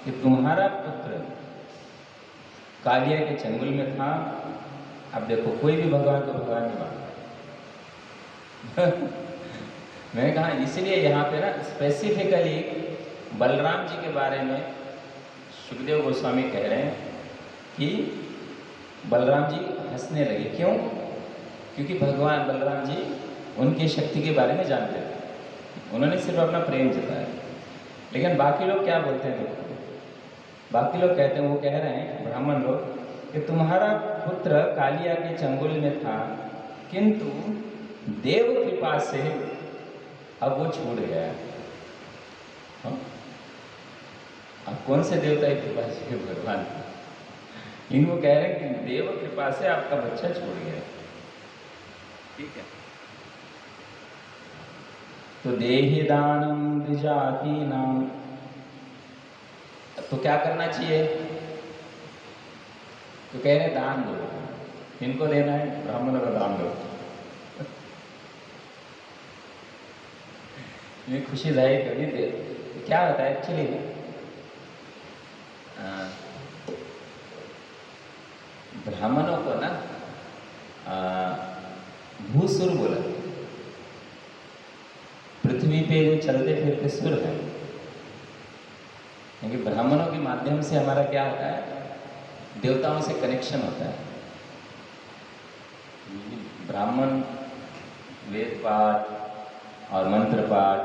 कि तुम्हारा पुत्र कालिया के चंगुल में था। अब देखो, कोई भी भगवान को भगवान नहीं मानता। मैंने कहा इसलिए यहाँ पे ना स्पेसिफिकली बलराम जी के बारे में सुखदेव गोस्वामी कह रहे हैं कि बलराम जी हंसने लगे। क्यों? क्योंकि भगवान बलराम जी उनकी शक्ति के बारे में जानते थे, उन्होंने सिर्फ अपना प्रेम जताया। लेकिन बाकी लोग क्या बोलते हैं, देखो बाकी लोग कहते हैं, वो कह रहे हैं ब्राह्मण लोग कि तुम्हारा पुत्र कालिया के चंगुल में था, किंतु देव कृपा से अब वो छूट गया। हाँ? अब कौन से देवता की कृपा से? भगवान। इनको कह रहे हैं कि देव कृपा से आपका बच्चा छूट गया। ठीक है, तो देहि दानम द्विजाति नाम, तो क्या करना चाहिए? तो कह रहे दान दो। किनको देना है? ब्राह्मणों को दान दो। ये खुशी जाहिर कर दी। तो क्या होता है एक्चुअली, ब्राह्मणों को ना भूसुर बोला। पृथ्वी पे जो चलते फिरते सुर है, क्योंकि ब्राह्मणों के माध्यम से हमारा क्या होता है, देवताओं से कनेक्शन होता है। ब्राह्मण वेद पाठ और मंत्र पाठ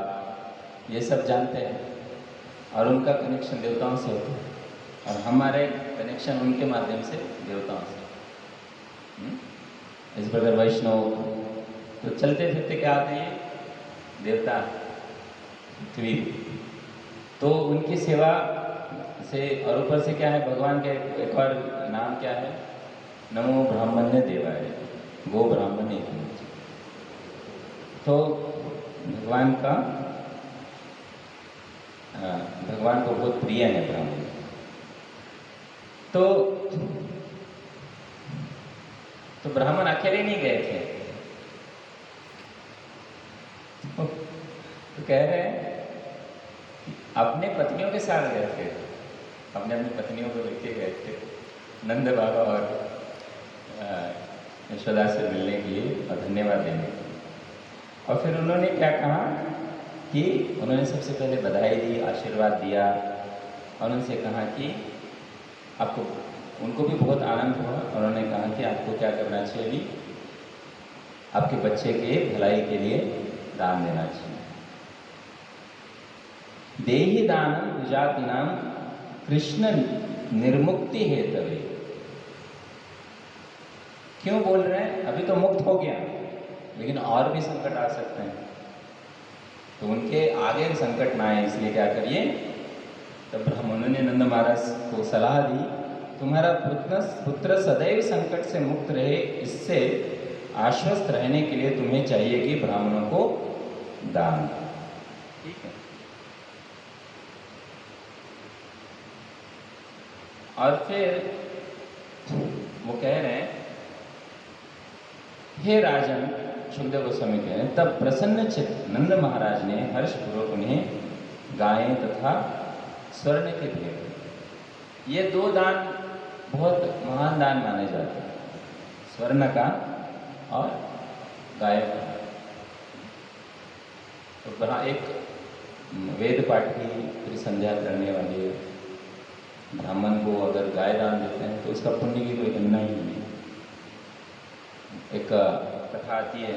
ये सब जानते हैं, और उनका कनेक्शन देवताओं से होता है, और हमारे कनेक्शन उनके माध्यम से देवताओं से। इस प्रकार वैष्णव तो चलते फिरते क्या आते हैं, देवता पृथ्वी, तो उनकी सेवा से, और ऊपर से क्या है, भगवान के एक और नाम क्या है, नमो ब्राह्मण्य देवाय, गो ब्राह्मण्य। तो भगवान को बहुत प्रिय है ब्राह्मण। तो ब्राह्मण अकेले नहीं गए थे, तो कह रहे हैं अपने पत्नियों के साथ गए थे, अपने पत्नियों को लेके गए थे नंद बाबा और यशोदा से मिलने के लिए और धन्यवाद देने के लिए। और फिर उन्होंने क्या कहा कि उन्होंने सबसे पहले बधाई दी, आशीर्वाद दिया, और उनसे कहा कि आपको, उनको भी बहुत आनंद हुआ। उन्होंने कहा कि आपको क्या करना चाहिए, अभी आपके बच्चे के भलाई के लिए दान देना चाहिए। देहि दानम विजातिनाम कृष्ण निर्मुक्ति हेतवे। क्यों बोल रहे हैं? अभी तो मुक्त हो गया, लेकिन और भी संकट आ सकते हैं, तो उनके आगे संकट ना आए इसलिए क्या करिए? तब ब्राह्मणों ने नंद महाराज को सलाह दी, तुम्हारा पुत्र सदैव संकट से मुक्त रहे, इससे आश्वस्त रहने के लिए तुम्हें चाहिए कि ब्राह्मणों को दान। ठीक है। और फिर वो कह रहे हैं, हे राजन, सुखदेव गोस्वामी कह रहे हैं, तब प्रसन्न चित्त नंद महाराज ने हर्षपूर्वक उन्हें गायें तथा स्वर्ण के भेंट। ये दो दान बहुत महान दान माने जाते हैं, स्वर्ण का और गाय का। तो एक वेद पाठी फिर संध्या करने वाले ब्राह्मण को अगर गाय दान देते हैं तो उसका पुण्य की कोई गणना ही नहीं। एक कथा आती है,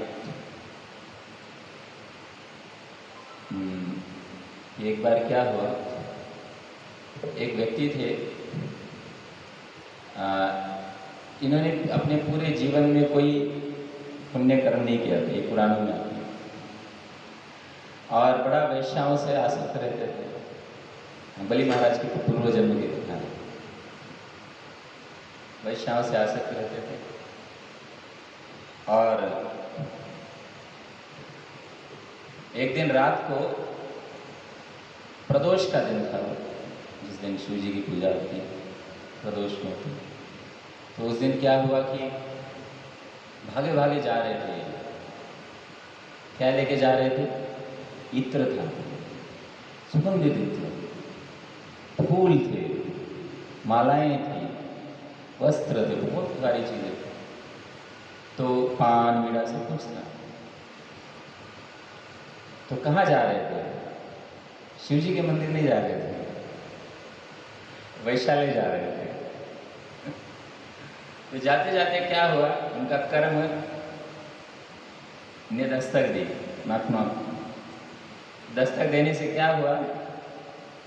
एक बार क्या हुआ, एक व्यक्ति थे, इन्होंने अपने पूरे जीवन में कोई पुण्य कर्म नहीं किया था, ये पुराणों में आती है, और बड़ा वैश्याओं से आसक्त रहते थे। बलि महाराज के पूर्व जन्म की कथा है, वैश्याओं से आसक्त रहते थे। और एक दिन रात को, प्रदोष का दिन था, जिस दिन शिव जी की पूजा होती है, प्रदोष में होती है, तो उस दिन क्या हुआ कि भागे भागे जा रहे थे। क्या लेके जा रहे थे? इत्र था, सुगंधित इत्र, फूल थे, मालाएं थी, वस्त्र थे, बहुत सारी चीजें थी, तो पान मीठा सब कुछ था। तो कहाँ जा रहे थे? शिव जी के मंदिर नहीं जा रहे थे, वैशाली जा रहे थे। तो जाते जाते क्या हुआ, उनका कर्म ने दस्तक दी, नाक दस्तक देने से क्या हुआ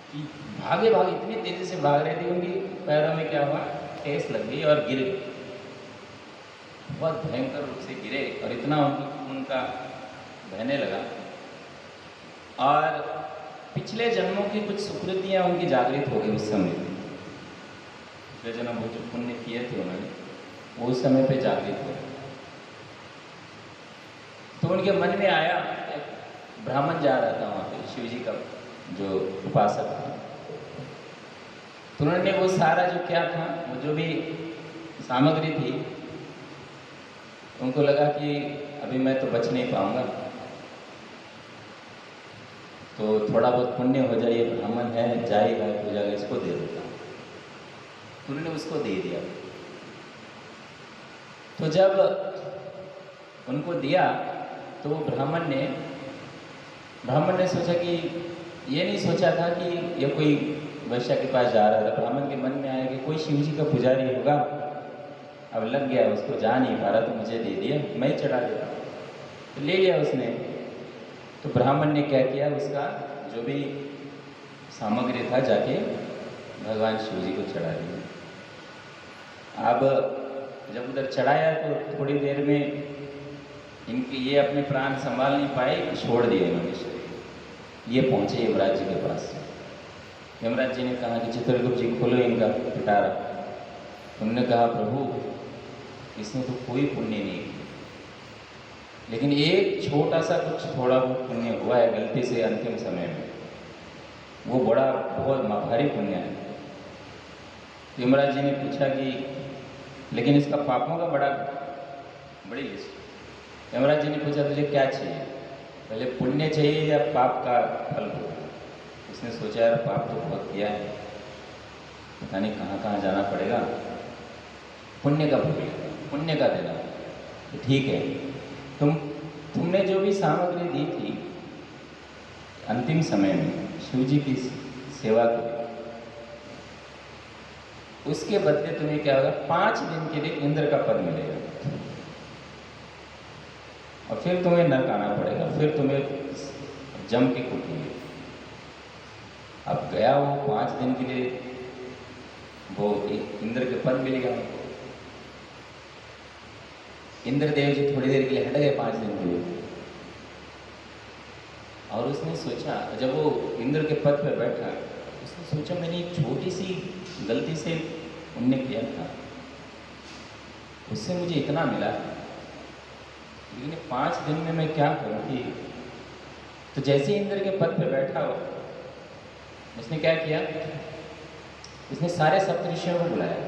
कि भागे भागे इतनी तेजी से भाग रहे थे, उनकी पैरों में क्या हुआ, ठेस लग गई और गिर गए, बहुत भयंकर रूप से गिरे, और इतना उनका बहने लगा। और पिछले जन्मों की कुछ सुकृतियाँ उनकी जागृत हो गई उस समय पे, पिछले जन्म वो जो पुण्य किए थे उन्होंने, वो उस समय पे जागृत हो गए। तो उनके मन में आया, ब्राह्मण जा रहा था वहाँ पे, शिव जी का जो उपासक था, तो उन्होंने वो सारा जो क्या था, वो जो भी सामग्री थी, उनको लगा कि अभी मैं तो बच नहीं पाऊंगा, तो थोड़ा बहुत पुण्य हो जाए, ये ब्राह्मण है, जाएगा हो जाएगा, इसको दे देता हूँ। तो उन्होंने उसको दे दिया। तो जब उनको दिया तो वो ब्राह्मण ने सोचा कि, ये नहीं सोचा था कि ये कोई वैश्य के पास जा रहा था। ब्राह्मण के मन में आया कि कोई शिव जी का पुजारी होगा, अब लग गया, उसको जा नहीं पा रहा, तो मुझे दे दिया, मैं चढ़ा देता। तो ले लिया उसने। तो ब्राह्मण ने क्या किया, उसका जो भी सामग्री था जाके भगवान शिव जी को चढ़ा दिया। अब जब उधर चढ़ाया तो थोड़ी देर में इनके ये अपने प्राण संभाल नहीं पाए, छोड़ दिए इन्होंने शरीर। ये पहुँचे यमराज जी के पास। यमराज जी ने कहा कि चित्रगुप्त जी खोलो इनका पिटारा। उन्होंने कहा, प्रभु इसने तो कोई पुण्य नहीं किया, लेकिन एक छोटा सा कुछ थोड़ा बहुत पुण्य हुआ है गलती से अंतिम समय में, वो बहुत भारी पुण्य है। यमराज जी ने पूछा कि लेकिन इसका पापों का बड़ी लिस्ट। यमराज जी ने पूछा, तुझे क्या चाहिए, पहले पुण्य चाहिए या पाप का फल हो? उसने सोचा, यार पाप तो बहुत किया है, पता नहीं कहाँ जाना पड़ेगा, पुण्य का भोग लेगा, पुण्य का देना। तो ठीक है, तुमने जो भी सामग्री दी थी अंतिम समय में शिव जी की सेवा की, उसके बदले तुम्हें क्या होगा, 5 दिन के लिए इंद्र का पद मिलेगा, और फिर तुम्हें नरक आना पड़ेगा, फिर तुम्हें जम के कूटेंगे। अब गया वो 5 दिन के लिए, वो इंद्र के पद मिल गया उनको। इंद्रदेव जी थोड़ी देर के लिए हट गए 5 दिन के लिए, और उसने सोचा, जब वो इंद्र के पद पर बैठा, उसने सोचा मैंने एक छोटी सी गलती से उनने किया था, उससे मुझे इतना मिला, लेकिन 5 दिन में मैं क्या करूँ कि। तो जैसे इंद्र के पद पर बैठा हो, उसने क्या किया, उसने सारे सप्तऋषियों को बुलाया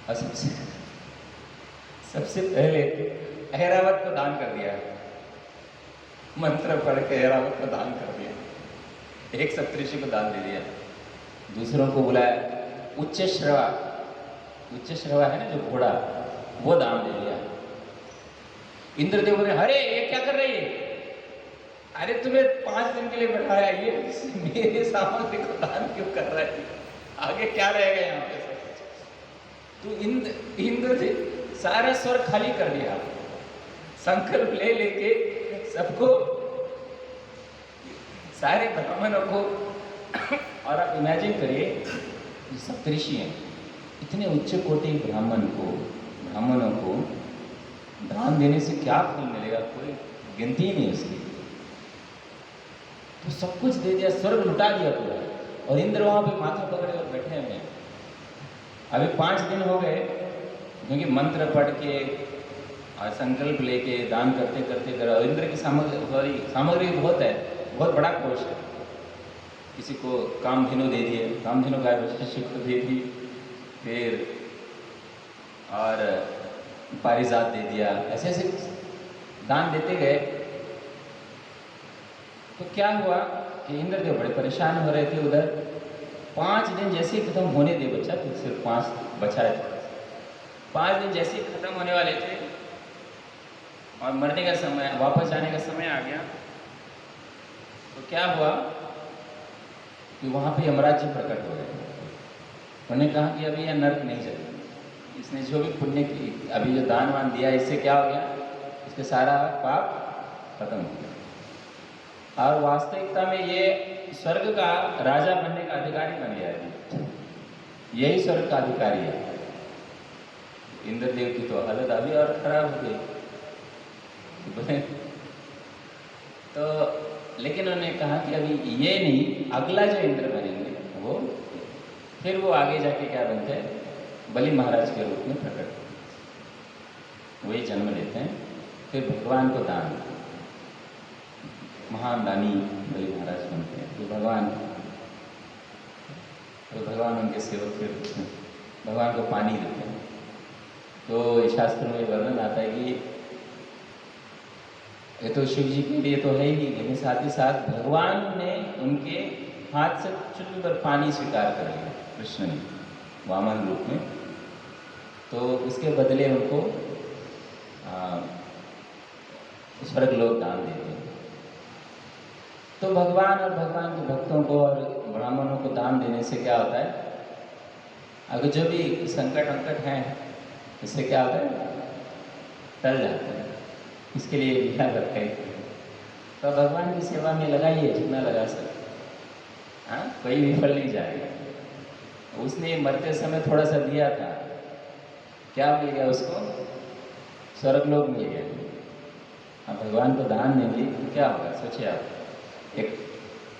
और सबसे पहले ऐरावत को दान कर दिया, मंत्र पढ़ के ऐरावत को दान कर दिया, एक सप्तऋषि को दान दे दिया। दूसरों को बुलाया, उच्च श्रवा है ना जो घोड़ा, वो दान दे दिया। इंद्रदेव बोले, अरे ये क्या कर रही है, अरे तुम्हें 5 दिन के लिए बैठाया, ये मेरे सामग्री को दान क्यों कर रहा है, आगे क्या रहेगा यहाँ पे। तो इंद्र से सारा स्वर्ग खाली कर दिया, संकल्प ले लेके सबको, सारे ब्राह्मणों को। और आप इमेजिन करिए, सप्तऋषि हैं, इतने उच्च कोटि ब्राह्मणों को दान देने से क्या फल मिलेगा, कोई गिनती ही नहीं उसकी। तो सब कुछ दे दिया, स्वर्ग लुटा दिया पूरा, और इंद्र वहां पे माथा पकड़े और बैठे हुए हैं। अभी 5 दिन हो गए, क्योंकि मंत्र पढ़ के और संकल्प लेके दान करते करते और इंद्र की सामग्री बहुत है, बहुत बड़ा कोश है। किसी को कामधेनु दे दिए, कामधेनु गाय वशिष्ठ को दे दी, फिर और पारिजात दे दिया, ऐसे ऐसे दान देते गए। तो क्या हुआ कि इंद्रदेव बड़े परेशान हो रहे थे उधर। 5 दिन जैसे ही खत्म होने दे बच्चा, तो सिर्फ 5 बचा है, 5 दिन जैसे ही खत्म होने वाले थे और मरने का समय, वापस जाने का समय आ गया, तो क्या हुआ कि वहाँ पे यमराज जी प्रकट हो गए। उन्होंने कहा कि अभी यह नर्क नहीं चलेगा, इसने जो भी पुण्य की, अभी जो दान वान दिया, इससे क्या हो गया, इसके सारा पाप खत्म हो गया। और वास्तविकता में ये स्वर्ग का राजा बनने का अधिकारी बन गया है, यही स्वर्ग का अधिकारी है। इंद्रदेव की तो हालत अभी और खराब हो गई। तो लेकिन उन्होंने कहा कि अभी ये नहीं, अगला जो इंद्र बनेंगे वो, फिर वो आगे जाके क्या बनते हैं, बलि महाराज के रूप में प्रकट, वही जन्म लेते हैं, फिर भगवान को दान, महान दानी बलि महाराज बनते हैं। तो भगवान उनके सेवक, फिर भगवान को पानी देते हैं। तो शास्त्र में वर्णन आता है कि ये तो शिव जी के लिए तो है ही, लेकिन साथ ही साथ भगवान ने उनके हाथ से चुटकी पर पानी स्वीकार कर लिया, कृष्ण ने वामन रूप में। तो उसके बदले उनको स्वर्गलोक दान देते हैं। तो भगवान और भगवान के भक्तों को और ब्राह्मणों को दान देने से क्या होता है, अगर जो भी संकट अंकट हैं, इससे क्या होता है, टल जाता है। इसके लिए लिखा रखा है, तो भगवान की सेवा में लगाइए जितना लगा सकते, हाँ, कोई विफल नहीं जाएगा। उसने मरते समय थोड़ा सा दिया था, क्या मिल गया उसको, स्वर्गलोक मिल गया। आप भगवान को दान देंगे तो क्या होगा, सोचिए आप।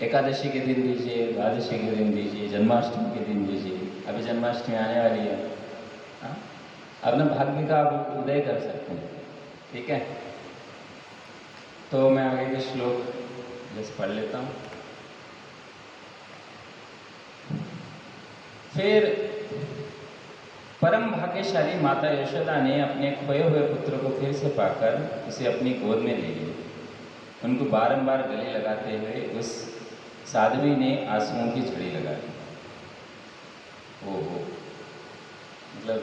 एकादशी के दिन दीजिए, द्वादशी के दिन दीजिए, जन्माष्टमी के दिन दीजिए, अभी जन्माष्टमी आने वाली है, हाँ, अपना भाग्य का आप उदय कर सकते हैं, ठीक है। तो मैं आगे के श्लोक जैसे पढ़ लेता हूँ। फिर परम भाग्यशाली माता यशोदा ने अपने खोए हुए पुत्र को फिर से पाकर उसे अपनी गोद में ले लिया। उनको बारंबार गले लगाते हुए उस साध्वी ने आंसुओं की झड़ी लगा दी। ओहो, मतलब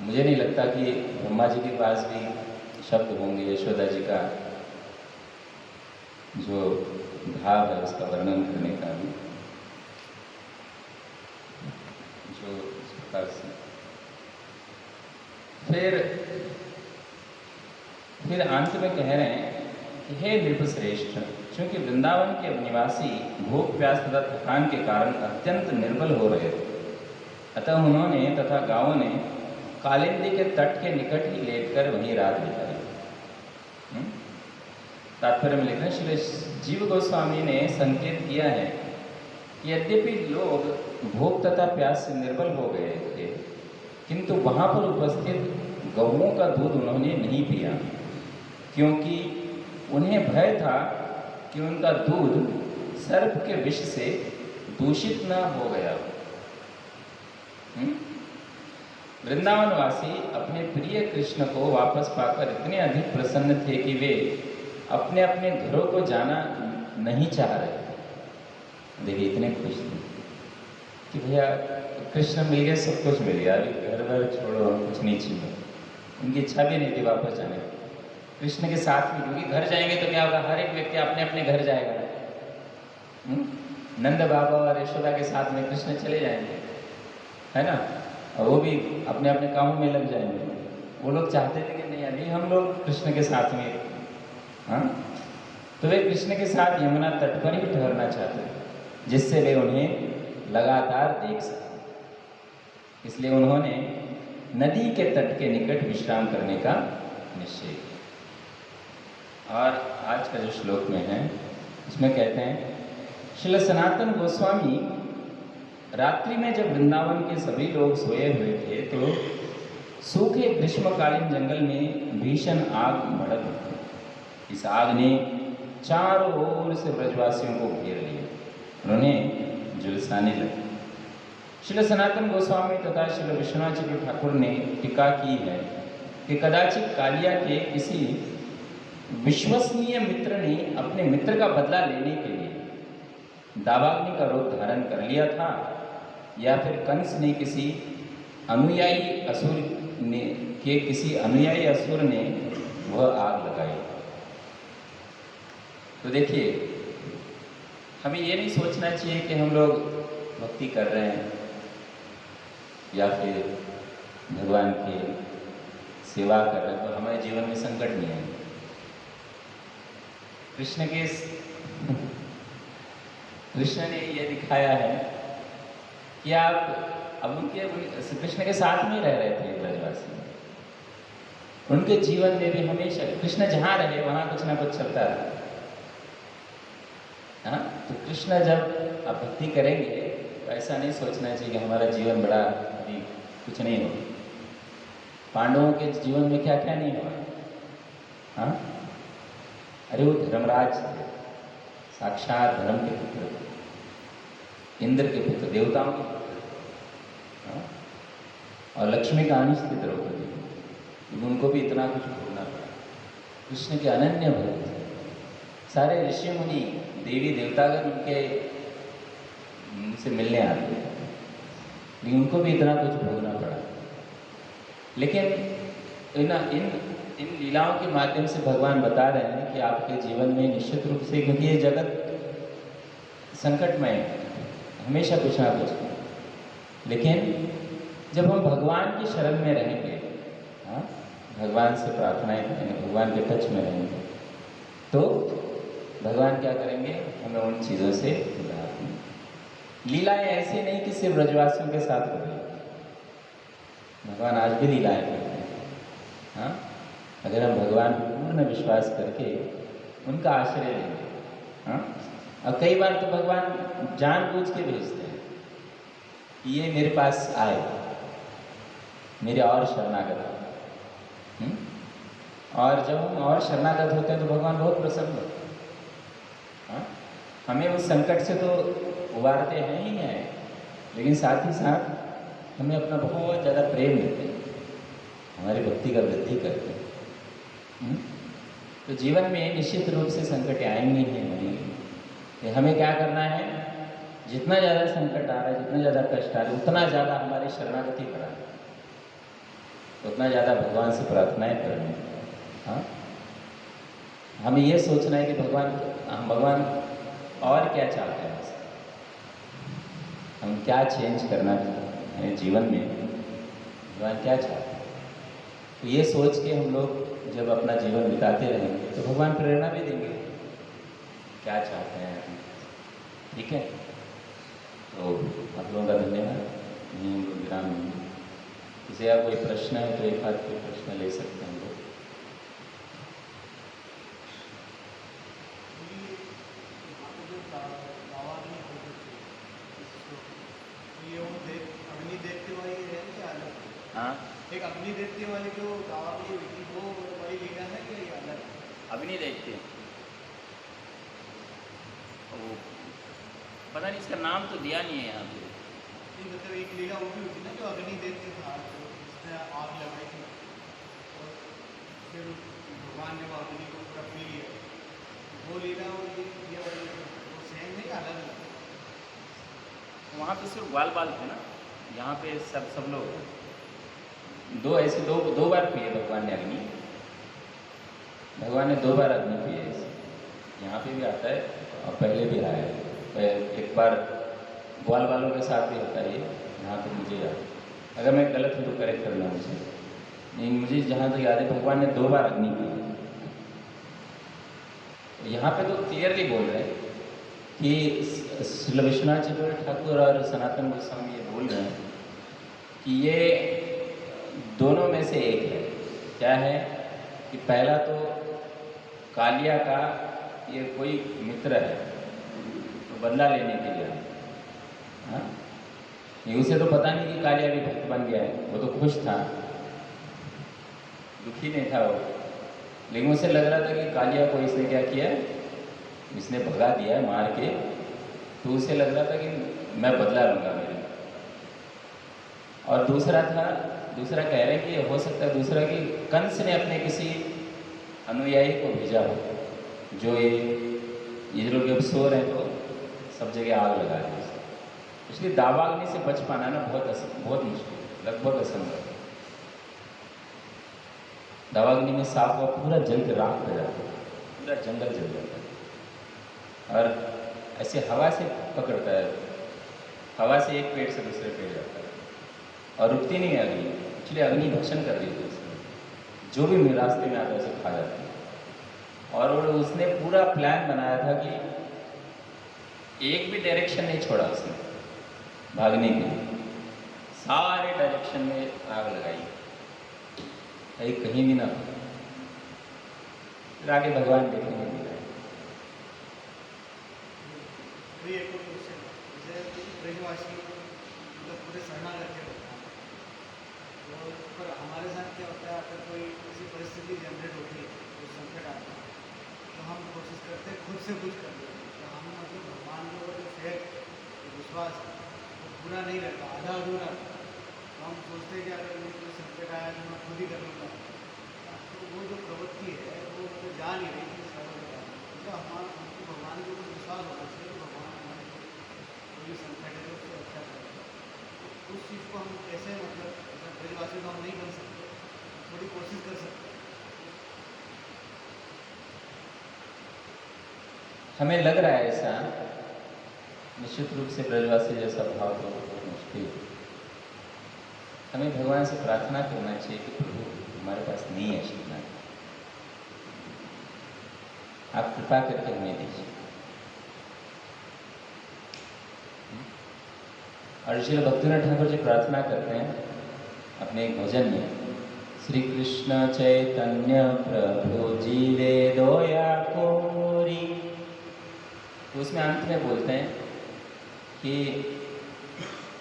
मुझे नहीं लगता कि ब्रह्मा जी के पास भी शब्द होंगे यशोदा जी का जो भाव है उसका वर्णन करने का भी, जो इस प्रकार से। फिर अंत में कह रहे हैं कि हे नृपश्रेष्ठ, क्योंकि वृंदावन के निवासी भूख प्यास तथा थकान के कारण अत्यंत निर्बल हो रहे थे। अतः उन्होंने तथा गांवों ने कालिंदी के तट के निकट ही लेटकर वहीं रात बिताई। तात्पर्य में लिख रहे हैं, श्री जीव गोस्वामी ने संकेत किया है कि यद्यपि लोग भूख तथा प्यास से निर्बल हो गए थे, किंतु वहां पर उपस्थित गौओं का दूध उन्होंने नहीं पिया, क्योंकि उन्हें भय था कि उनका दूध सर्प के विष से दूषित न हो गया। वृंदावनवासी अपने प्रिय कृष्ण को वापस पाकर इतने अधिक प्रसन्न थे कि वे अपने अपने घरों को जाना नहीं चाह रहे थे। देखिए, इतने खुश थे कि भैया कृष्ण मिल गया, सब कुछ मिल गया, अभी घर वर छोड़ो, कुछ नहीं चाहिए। उनकी इच्छा भी नहीं थी वापस जाने की कृष्ण के साथ में, क्योंकि घर जाएंगे तो क्या होगा, हर एक व्यक्ति अपने अपने घर जाएगा। नंद बाबा और यशोदा के साथ में कृष्ण चले जाएंगे, है ना, और वो भी अपने अपने कामों में लग जाएंगे। वो लोग चाहते थे कि नहीं, अभी हम लोग कृष्ण के साथ में, हाँ, तो वे कृष्ण के साथ यमुना तट पर ही ठहरना चाहते थे, जिससे वे उन्हें लगातार देख सकें। इसलिए उन्होंने नदी के तट के निकट विश्राम करने का निश्चय किया। और आज का जो श्लोक में है उसमें कहते हैं, श्रील सनातन गोस्वामी रात्रि में जब वृंदावन के सभी लोग सोए हुए थे तो सूखे ग्रीष्मकालीन जंगल में भीषण आग भड़क उठी। इस आग ने चारों ओर से ब्रजवासियों को घेर लिया, उन्हें झुलसाने लगे। श्रील सनातन गोस्वामी तथा श्रील विश्वनाथ चक्रवर्ती ठाकुर ने टीका की है कि कदाचित कालिया के किसी विश्वसनीय मित्र ने अपने मित्र का बदला लेने के लिए दावाग्नि का रूप धारण कर लिया था, या फिर कंस ने किसी अनुयायी असुर ने वह आग लगाई। तो देखिए, हमें ये नहीं सोचना चाहिए कि हम लोग भक्ति कर रहे हैं या फिर भगवान की सेवा कर रहे हैं तो हमारे जीवन में संकट नहीं है। कृष्ण ने यह दिखाया है कि आप अब कृष्ण के साथ में रह रहे थे ब्रजवासी, उनके जीवन में भी हमेशा कृष्ण जहाँ रहे वहाँ कुछ ना कुछ चलता रहा। हाँ, तो कृष्ण जब आप भक्ति करेंगे तो ऐसा नहीं सोचना चाहिए कि हमारा जीवन बड़ा अभी कुछ नहीं हो। पांडवों के जीवन में क्या क्या नहीं हुआ। हाँ, अरे वो धर्मराज थे, साक्षात धर्म के पुत्र थे, इंद्र के पुत्र, देवताओं के पुत्र, हाँ? और लक्ष्मी का अंश थे द्रौपदी, उनको भी इतना कुछ भोगना पड़ा। कृष्ण के अनन्य भक्त थे, सारे ऋषि मुनि देवी देवतागण उनसे मिलने आते थे, लेकिन उनको भी इतना कुछ भोगना पड़ा। लेकिन इन लीलाओं के माध्यम से भगवान बता रहे हैं कि आपके जीवन में निश्चित रूप से, क्योंकि ये जगत संकटमय है, हमेशा कुछ ना कुछ, लेकिन जब हम भगवान की शरण में रहेंगे, हाँ, भगवान से प्रार्थनाएं करेंगे, भगवान के टच में रहेंगे, तो भगवान क्या करेंगे, हमें उन चीज़ों से उधार देंगे। लीलाएं ऐसी नहीं कि सिर्फ ब्रजवासियों के साथ हो रही, भगवान आज भी लीलाएं करते हैं। हाँ, अगर हम भगवान पर पूर्ण विश्वास करके उनका आश्रय लेंगे। हाँ, और कई बार तो भगवान जानबूझ के भेजते हैं कि ये मेरे पास आए, मेरे और शरणागत। और जब हम और शरणागत होते हैं तो भगवान बहुत प्रसन्न होते हैं। हाँ, हमें उस संकट से तो उबारते हैं ही हैं, लेकिन साथ ही साथ हमें अपना बहुत ज़्यादा प्रेम देते हैं, हमारी भक्ति का वृद्धि करते हैं। तो जीवन में निश्चित रूप से संकट आएंगे ही नहीं। हमें क्या करना है, जितना ज़्यादा संकट आ रहा है, जितना ज़्यादा कष्ट आ रहा है, उतना ज़्यादा हमारी शरणागति बढ़ाना, उतना ज़्यादा भगवान से प्रार्थनाएं करनी। हाँ, हमें ये सोचना है कि भगवान और क्या चाहते हैं, हम क्या चेंज करना चाहते हैं जीवन में, भगवान क्या चाहते हैं। तो ये सोच के हम लोग जब अपना जीवन बिताते रहेंगे तो भगवान प्रेरणा भी देंगे। क्या चाहते हैं हम। ठीक है, तो आप लोगों का धन्यवाद। यहीं विराम लेंगे। किसी का कोई प्रश्न है तो एक आध कोई प्रश्न ले सकते हैं लोग। अग्नि देवते वाली है क्या अलग? हाँ, एक अग्नि देवते वाली जो गाँव की विधि वो वाली लीला है क्या ये अलग? अभी नहीं देखते वो, पता नहीं इसका नाम तो दिया नहीं है यहाँ पे। नहीं मतलब एक लीला वो भी होती ना जो अग्नि देवते था जो जिसने आग लगाई थी और फिर भगवान ने वो अग्नि को पूरा पी लिया, वो लीला और ये वाली वो सेम है या अलग अलग? वहाँ पे सिर्फ ग्वाल बाल थे ना, यहाँ पे सब लोग दो बार पिए भगवान ने अग्नि। भगवान ने 2 बार अग्नि पिए। यहाँ पे भी आता है और पहले भी आया है। एक बार ग्वाल बालों के साथ भी होता है ये, यहाँ पे मुझे याद, अगर मैं गलत हूँ तो करेक्ट करना मुझे। नहीं, मुझे जहाँ तक याद है भगवान ने 2 बार अग्नि पी। यहाँ पे तो क्लियरली बोल रहे हैं कि श्री विश्वनाथ चक्रवर्ती ठाकुर और सनातन गोस्वामी ये बोल रहे हैं कि ये दोनों में से एक है। क्या है कि पहला तो कालिया का ये कोई मित्र है तो बदला लेने के लिए। हाँ, ये उसे तो पता नहीं कि कालिया भी भक्त बन गया है, वो तो खुश था, दुखी नहीं था वो। लेकिन उसे लग रहा था कि कालिया को इसने क्या किया, इसने भगा दिया है मार के, तो उसे लग रहा था कि मैं बदला लूँगा मेरे। और दूसरा कह रहे हैं कि हो सकता है दूसरा कि कंस ने अपने किसी अनुयायी को भेजा हो, जो ये लोग जब सो रहे हैं तो सब जगह आग लगा दी। इसलिए दावाग्नि से बच पाना ना बहुत मुश्किल, लगभग असंभव। दावाग्नि में सांप का पूरा जल के राख हो जाता है, पूरा जंगल जल जाता है। और ऐसे हवा से पकड़ता है, हवा से एक पेड़ से दूसरे पेड़ जाता है और रुकती नहीं है अग्नि। एक्चुअली अग्नि भक्षण कर देती है उसमें, जो भी रास्ते में आता है उसे खा जाती है। और उसने पूरा प्लान बनाया था कि एक भी डायरेक्शन नहीं छोड़ा उसने भागने के लिए, सारे डायरेक्शन में आग लगाई, कहीं भी ना। फिर आगे भगवान देखेंगे मिला है। एक क्वेश्चन, जैसे ब्रजवासी मतलब पूरे शरणागत के होते हैं, तो पर हमारे साथ क्या होता है, अगर कोई किसी परिस्थिति जनरेट होती है, कोई संकट आता है, तो हम कोशिश करते हैं खुद से कुछ करने की। तो हम मतलब भगवान के ऊपर जो फेथ विश्वास वो पूरा नहीं रहता, आधा अधूरा। तो हम सोचते हैं कि अगर मुझे कोई संकट आया तो मैं खुद ही कर लूँगा। तो वो जो प्रवृत्ति है वो मतलब जा नहीं रही थी सर्व का, मतलब हमारा हमको भगवान के ऊपर विश्वास होना चाहिए कि भगवान हमारे कोई भी संकट है तो उससे अच्छा करेगा। तो उस चीज़ को हम कैसे मतलब ऐसा ब्रजवासी तो हम नहीं बन सकते, थोड़ी कोशिश कर सकते हैं। हमें लग रहा है ऐसा, निश्चित रूप से ब्रजवासी जैसा भाव तो बहुत मुश्किल। हमें भगवान से प्रार्थना करना चाहिए कि प्रभु हमारे पास नहीं है शिवना, आप कृपा करके हमें दीजिए। और श्री भक्तिनाथ ठाकुर जी प्रार्थना करते हैं अपने एक भजन में, श्री कृष्ण चैतन्य प्रभु जीवे दोया कोरी। तो उसमें अंत में बोलते हैं कि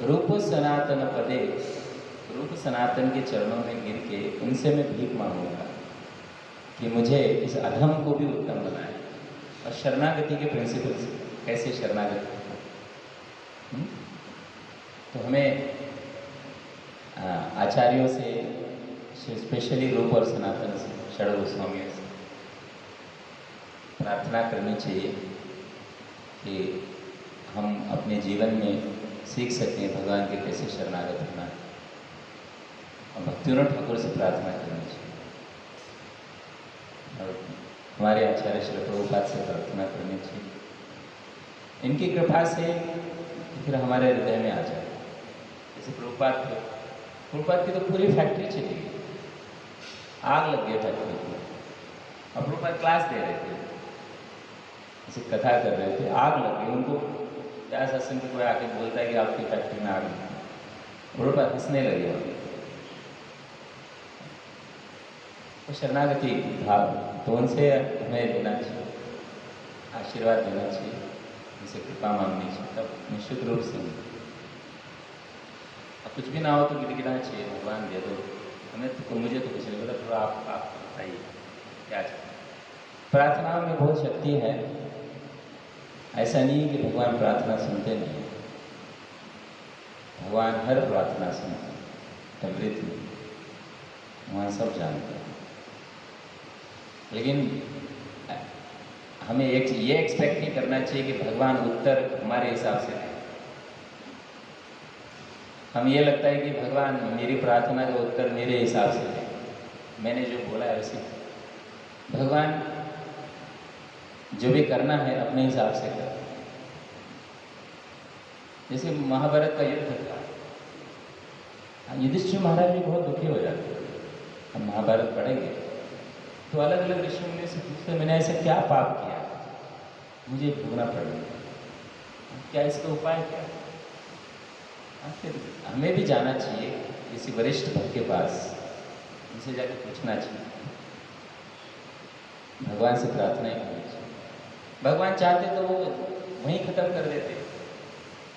रूप सनातन पदे, रूप सनातन के चरणों में गिर के उनसे मैं भीख मांगूंगा कि मुझे इस अधम को भी उत्तम बनाए। और शरणागति के प्रिंसिपल से कैसे शरणागति, तो हमें आचार्यों से, स्पेशली रूप और सनातन से, षड गोस्वामियों से प्रार्थना करनी चाहिए कि हम अपने जीवन में सीख सकें भगवान के कैसे शरणागत होना है। और भक्तिनाथ ठाकुर से प्रार्थना करनी चाहिए और हमारे आचार्य श्री प्रभुपाद से प्रार्थना करनी चाहिए। इनकी कृपा से फिर हमारे हृदय में आ जाए। जैसे प्रभुपाद की तो पूरी फैक्ट्री चली गई, आग लग गई फैक्ट्री को, और प्रभुपाद क्लास दे रहे थे, जैसे कथा कर रहे थे, आग लग गई उनको। क्या सत्संग में कोई आके बोलता है कि आपकी फैक्ट्री में आग लगी, उल्टा हंसने लगे। तो शरणागति भाव तो उनसे हमें देना चाहिए, आशीर्वाद देना चाहिए, उनसे कृपा मांगनी चाहिए, तब निश्चित रूप से अब कुछ भी ना हो तो गिड़गिड़ाना चाहिए, भगवान दे दो हमें, तो मुझे तो कुछ नहीं पता, थोड़ा आप बताइए क्या चाहिए। प्रार्थनाओं में बहुत शक्ति है, ऐसा नहीं है कि भगवान प्रार्थना सुनते नहीं, भगवान हर प्रार्थना सुनते हैं, एवरीथिंग भगवान सब जानते हैं। लेकिन हमें ये एक्सपेक्ट नहीं करना चाहिए कि भगवान उत्तर हमारे हिसाब से दें। हम ये लगता है कि भगवान मेरी प्रार्थना का उत्तर मेरे हिसाब से दें, मैंने जो बोला है उसी। भगवान जो भी करना है अपने हिसाब से कर। जैसे महाभारत का युद्ध था, युधिष्ठिर महाराज भी बहुत दुखी हो जाते हैं। हम महाभारत पढ़ेंगे तो अलग अलग ऋषि मुनि से पूछते, मैंने ऐसा क्या पाप किया मुझे भोगना पड़ेगा, क्या इसका उपाय क्या है? फिर हमें भी जाना चाहिए किसी वरिष्ठ भक्त के पास, उनसे जाकर पूछना चाहिए, भगवान से प्रार्थना ही करनी चाहिए। भगवान चाहते तो वो वहीं खत्म कर देते,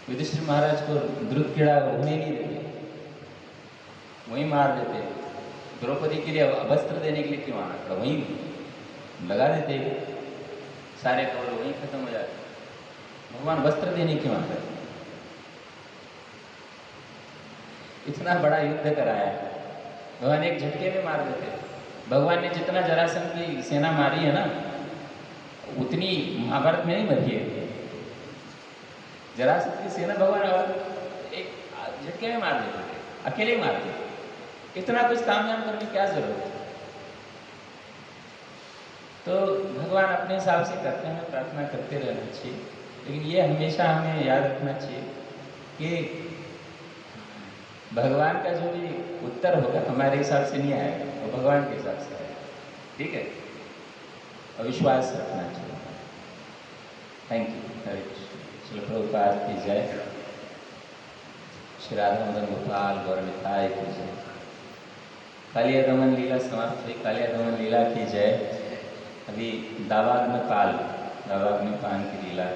युधिष्ठिर महाराज को द्रुत कीड़ा होने नहीं देते, वहीं मार देते। द्रौपदी के लिए वस्त्र देने के लिए क्यों आना पड़ा, वहीं लगा देते, सारे कौरव वहीं खत्म हो जाते। भगवान वस्त्र देने क्यों आते? इतना बड़ा युद्ध कराया, भगवान एक झटके में मार देते। भगवान ने जितना जरासंध की सेना मारी है ना, उतनी महाभारत में नहीं मरी है। जरासंध की सेना भगवान एक झटके में मार देते थे, अकेले ही मारते थे। इतना कुछ तामझाम करने की क्या जरूरत है? तो भगवान अपने हिसाब से करते हैं, प्रार्थना करते रहना चाहिए। लेकिन ये हमेशा हमें याद रखना चाहिए कि भगवान का जो भी उत्तर होगा हमारे हिसाब से नहीं आएगा, वो भगवान के हिसाब से आएगा। ठीक है, और विश्वास रखना चाहिए। Thank you. हरे कृष्ण। श्रील प्रभुपाद की जय। श्री राधा मदन गोपाल गौरनिताय की जय। कालिया दमन लीला समाप्त हुई, कालिया दमन लीला की जय। अभी दावाग्नि पान की लीला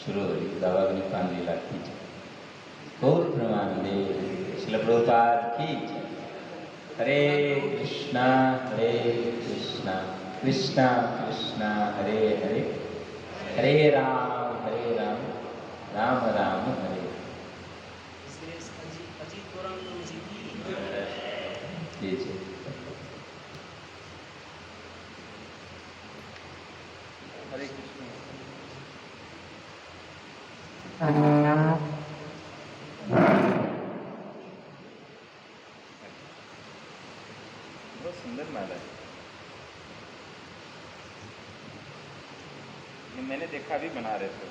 शुरू हो रही, दावाग्नि पान लीला की जय। गौर प्रमानंदे। श्रील प्रभुपाद की जय। हरे कृष्णा कृष्णा कृष्णा हरे हरे, हरे राम राम राम हरे। जी जी। हरे कृष्ण। बहुत सुंदर माला है, ये मैंने देखा भी बना रहे थे।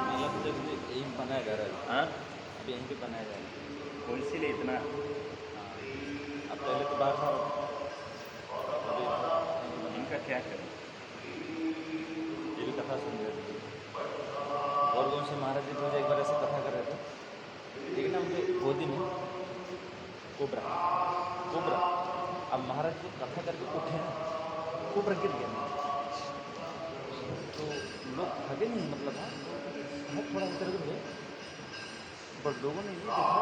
माला तो जब यही बनाया जा रहा है। हाँ, अभी यहीं पे बनाया जा रहा है। तो इसीलिए इतना। अब पहले तो बाहर था, इनका क्या करें? ये भी कथा सुन रहे थे। और कौन से महाराज जी मुझे एक बार ऐसे कथा कर रहे थे, लेकिन ना उनके गोदी में कोबरा। अब महाराज जी कथा करके उठे ना, कोबरा गिर गया। तो लोग भागे नहीं, मतलब हाँ थोड़ा इधर उधर हुए, पर लोगों ने ये देखा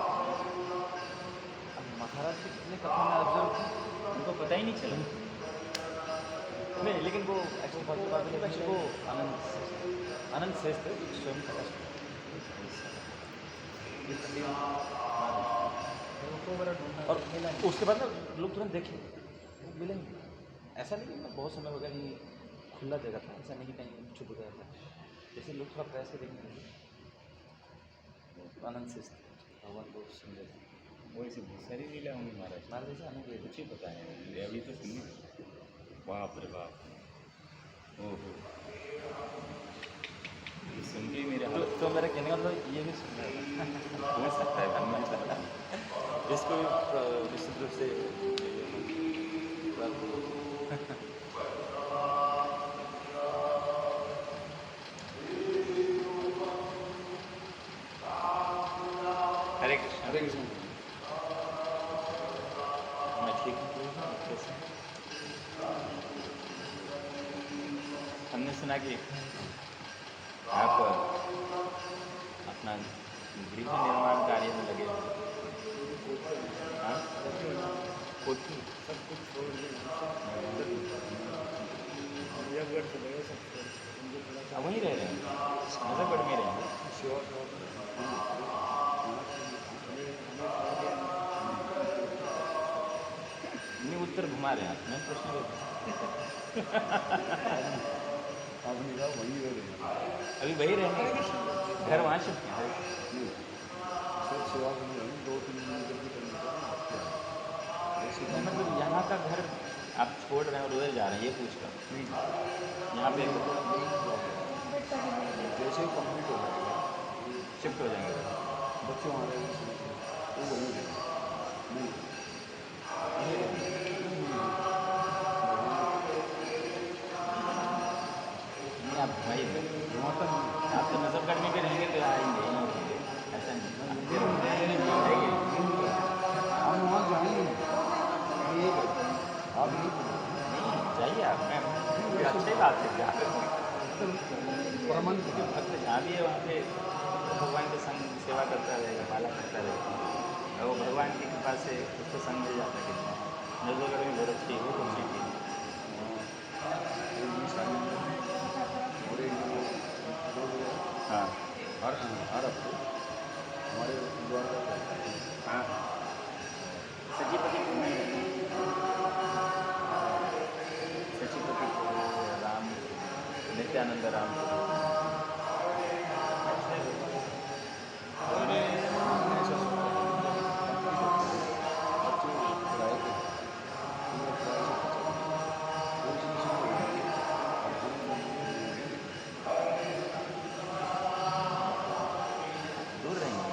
अब महाराज जी कितने कथा में ऑब्जर्व किया, उनको पता ही नहीं चला। नहीं, लेकिन वो एक्चुअली वो आनंद श्रेष्ठ स्वयं प्रकाश। और उसके बाद ना लोग तुरंत देखे, वो मिले नहीं। ऐसा नहीं कि बहुत समय हो गया कि खुला जगह था, ऐसा नहीं कि कहीं छुप गया था। जैसे लोग थोड़ा प्रयास से देखने लगे, आनंद श्रेष्ठ भगवान बहुत सुंदर है। वो इसे बहुत सारी लीला होंगी महाराज। महाराज जैसे आनंद ले कुछ ही पता है अभी तो सुनिए। बाप रे बाप, ओहो, ये सुन के ही मेरे हाथ तो मेरा कहने का मतलब ये भी सुनना है। हो सकता है, बनना सकता है। इसको भी निश्चित रूप से हरे कृष्ण। हरे कृष्ण। मैं ठीक हूँ अच्छे से। हमने सुना कि आप अपना गृह निर्माण कार्य में लगे हैं। हाँ? कोठी सब कुछ छोड़ के नजफगढ़ चले गए सब छोड़ के। उनको थोड़ा सा अब वहीं रह रहे हैं, नजफगढ़ में रहेंगे। सेवा नहीं उत्तर घुमा रहे हैं आप, मैं प्रश्न आपने कहा वहीं रह रहे हैं। अभी वही रहेंगे, घर वहाँ शिफ्ट हैं। सब सेवा करने लगे 2-3 दिन की करने मतलब यहाँ का घर आप छोड़ रहे हैं और उधर जा रहे हैं, ये पूछ कर यहाँ पे जैसे ही कंप्लीट हो जाएगा शिफ्ट हो जाएंगे। बच्चे वहाँ रहेंगे वो वहीं रहेंगे। नहीं नहीं आप भाई वहाँ तक नहीं। आप तो नजफगढ़ में भी रहेंगे तो आएंगे ही नहीं, ऐसा नहीं। हम वहाँ जाएंगे नहीं। आप नहीं नहीं जाइए आप, मैं अच्छी बात है जहाँ परमान पे भक्त जहाँ भी है वहाँ पे भगवान के संग सेवा करता रहेगा, माला करता रहेगा और वो भगवान की कृपा से उसको संग मिल जाता है। नजफगढ़ में बहुत अच्छी वो अच्छी थी। हाँ हर हफ्ते हमारे द्वारा हाँ सचिपति राम नित्यानंद राम दूर रहेंगे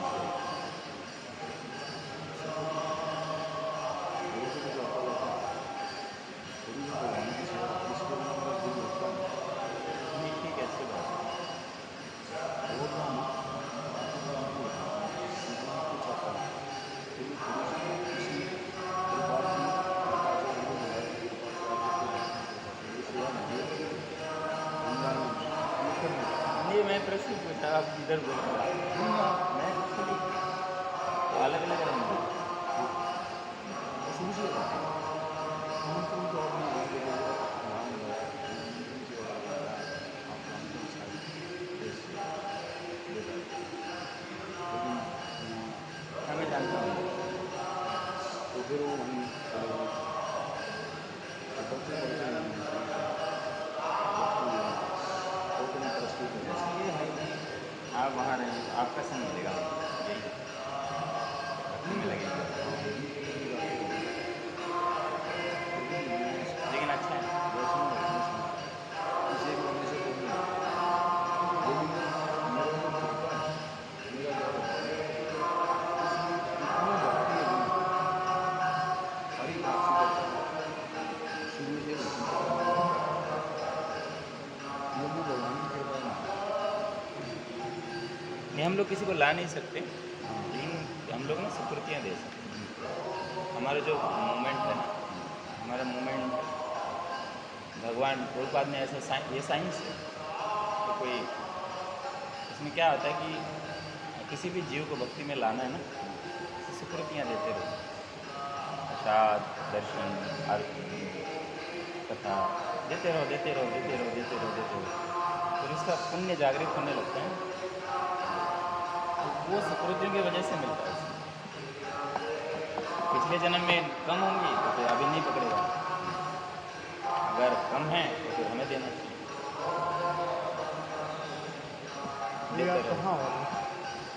नहीं, ठीक है अच्छी बात है। नहीं मैं प्रश्न पूछा, आप इधर बोल रहे हैं। मैं अलग अलग रहेंगे। हाँ मैं जानता हूँ। तो फिर वो वहीं चले गए। तो बच्चे पढ़ते हैं इसलिए है कि आप वहाँ रहें, आपका संग मिलेगा, यही भक्ति में लगेगा। लेकिन अच्छा है। किसी एक महीने से कोई नहीं लेकिन मेरा जो बेटा है मेरा जो उसमें इतनी भक्ति है हरी भक्ति शुरू से ये भी भगवान की कृपा है। नहीं हम लोग किसी को ला नहीं सकते, लेकिन हम लोग ना सुकृतियाँ दे सकते हैं। हमारा जो मूवमेंट है ना, हमारा मूवमेंट भगवान प्रभुपाद में ऐसा ये साइंस है तो कोई इसमें क्या होता है कि किसी भी जीव को भक्ति में लाना है ना, सुकृतियाँ देते रहो, प्रसाद, दर्शन, आरती, कथा देते रहो देते रहो देते रहो देते रहो देते रहो, फिर उसका पुण्य जागृत होने लगता है। तो वो सुकृतियों की वजह से मिलता है। पिछले जन्म में कम होंगी तो फिर अभी नहीं पकड़ेगा, अगर कम है तो फिर हमें देना चाहिए। देते रहो। कहाँ हो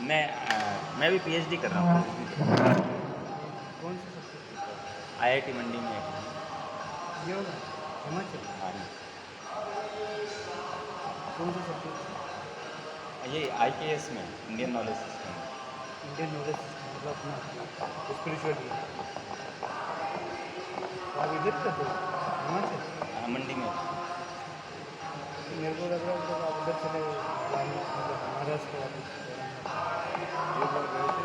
मैं भी PhD कर रहा हूँ कौन सा सब्जेक्ट IIT मंडी में। ये होगा हिमाचल हाँ कौन सा सब्जेक्ट ये IKS में, इंडियन नॉलेज सिस्टम में। इंडियन नॉलेज मतलब अपना स्पिरिचुअल आप इधर कर दो हिमाचल। हाँ मंडी में। मेरे को लग रहा है आप उधर चले मतलब महाराष्ट्र वाले एक बार गए थे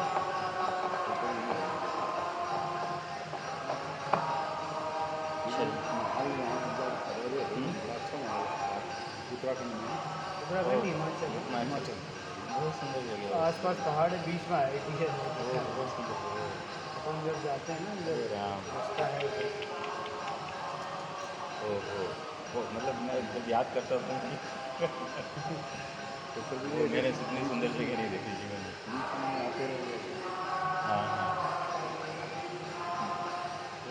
आसपास पहाड़ है, बीच में है ठीक है। बहुत सुंदर है। हम जब जाते हैं ना अरे इधर राम, रास्ता है उधर। ओहो, वो मतलब मैं जब याद करता हूँ कि तो कभी वो मैंने इतनी सुंदर जगह नहीं देखी जीवन में। बीच में आते रहे। हाँ हाँ।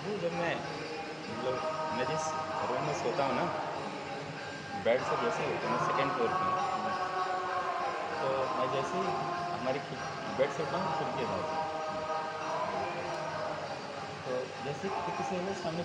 वो जब मैं मतलब मैं जिस रूम में सोता हूँ ना, बेड से जैसे ही होता है, मैं सेकेंड फ्लोर पे हूँ, तो मैं जैसे ही हमारी बेड से उठा हूँ, खिड़की है बाजू, तो जैसे खिड़की से वो सामने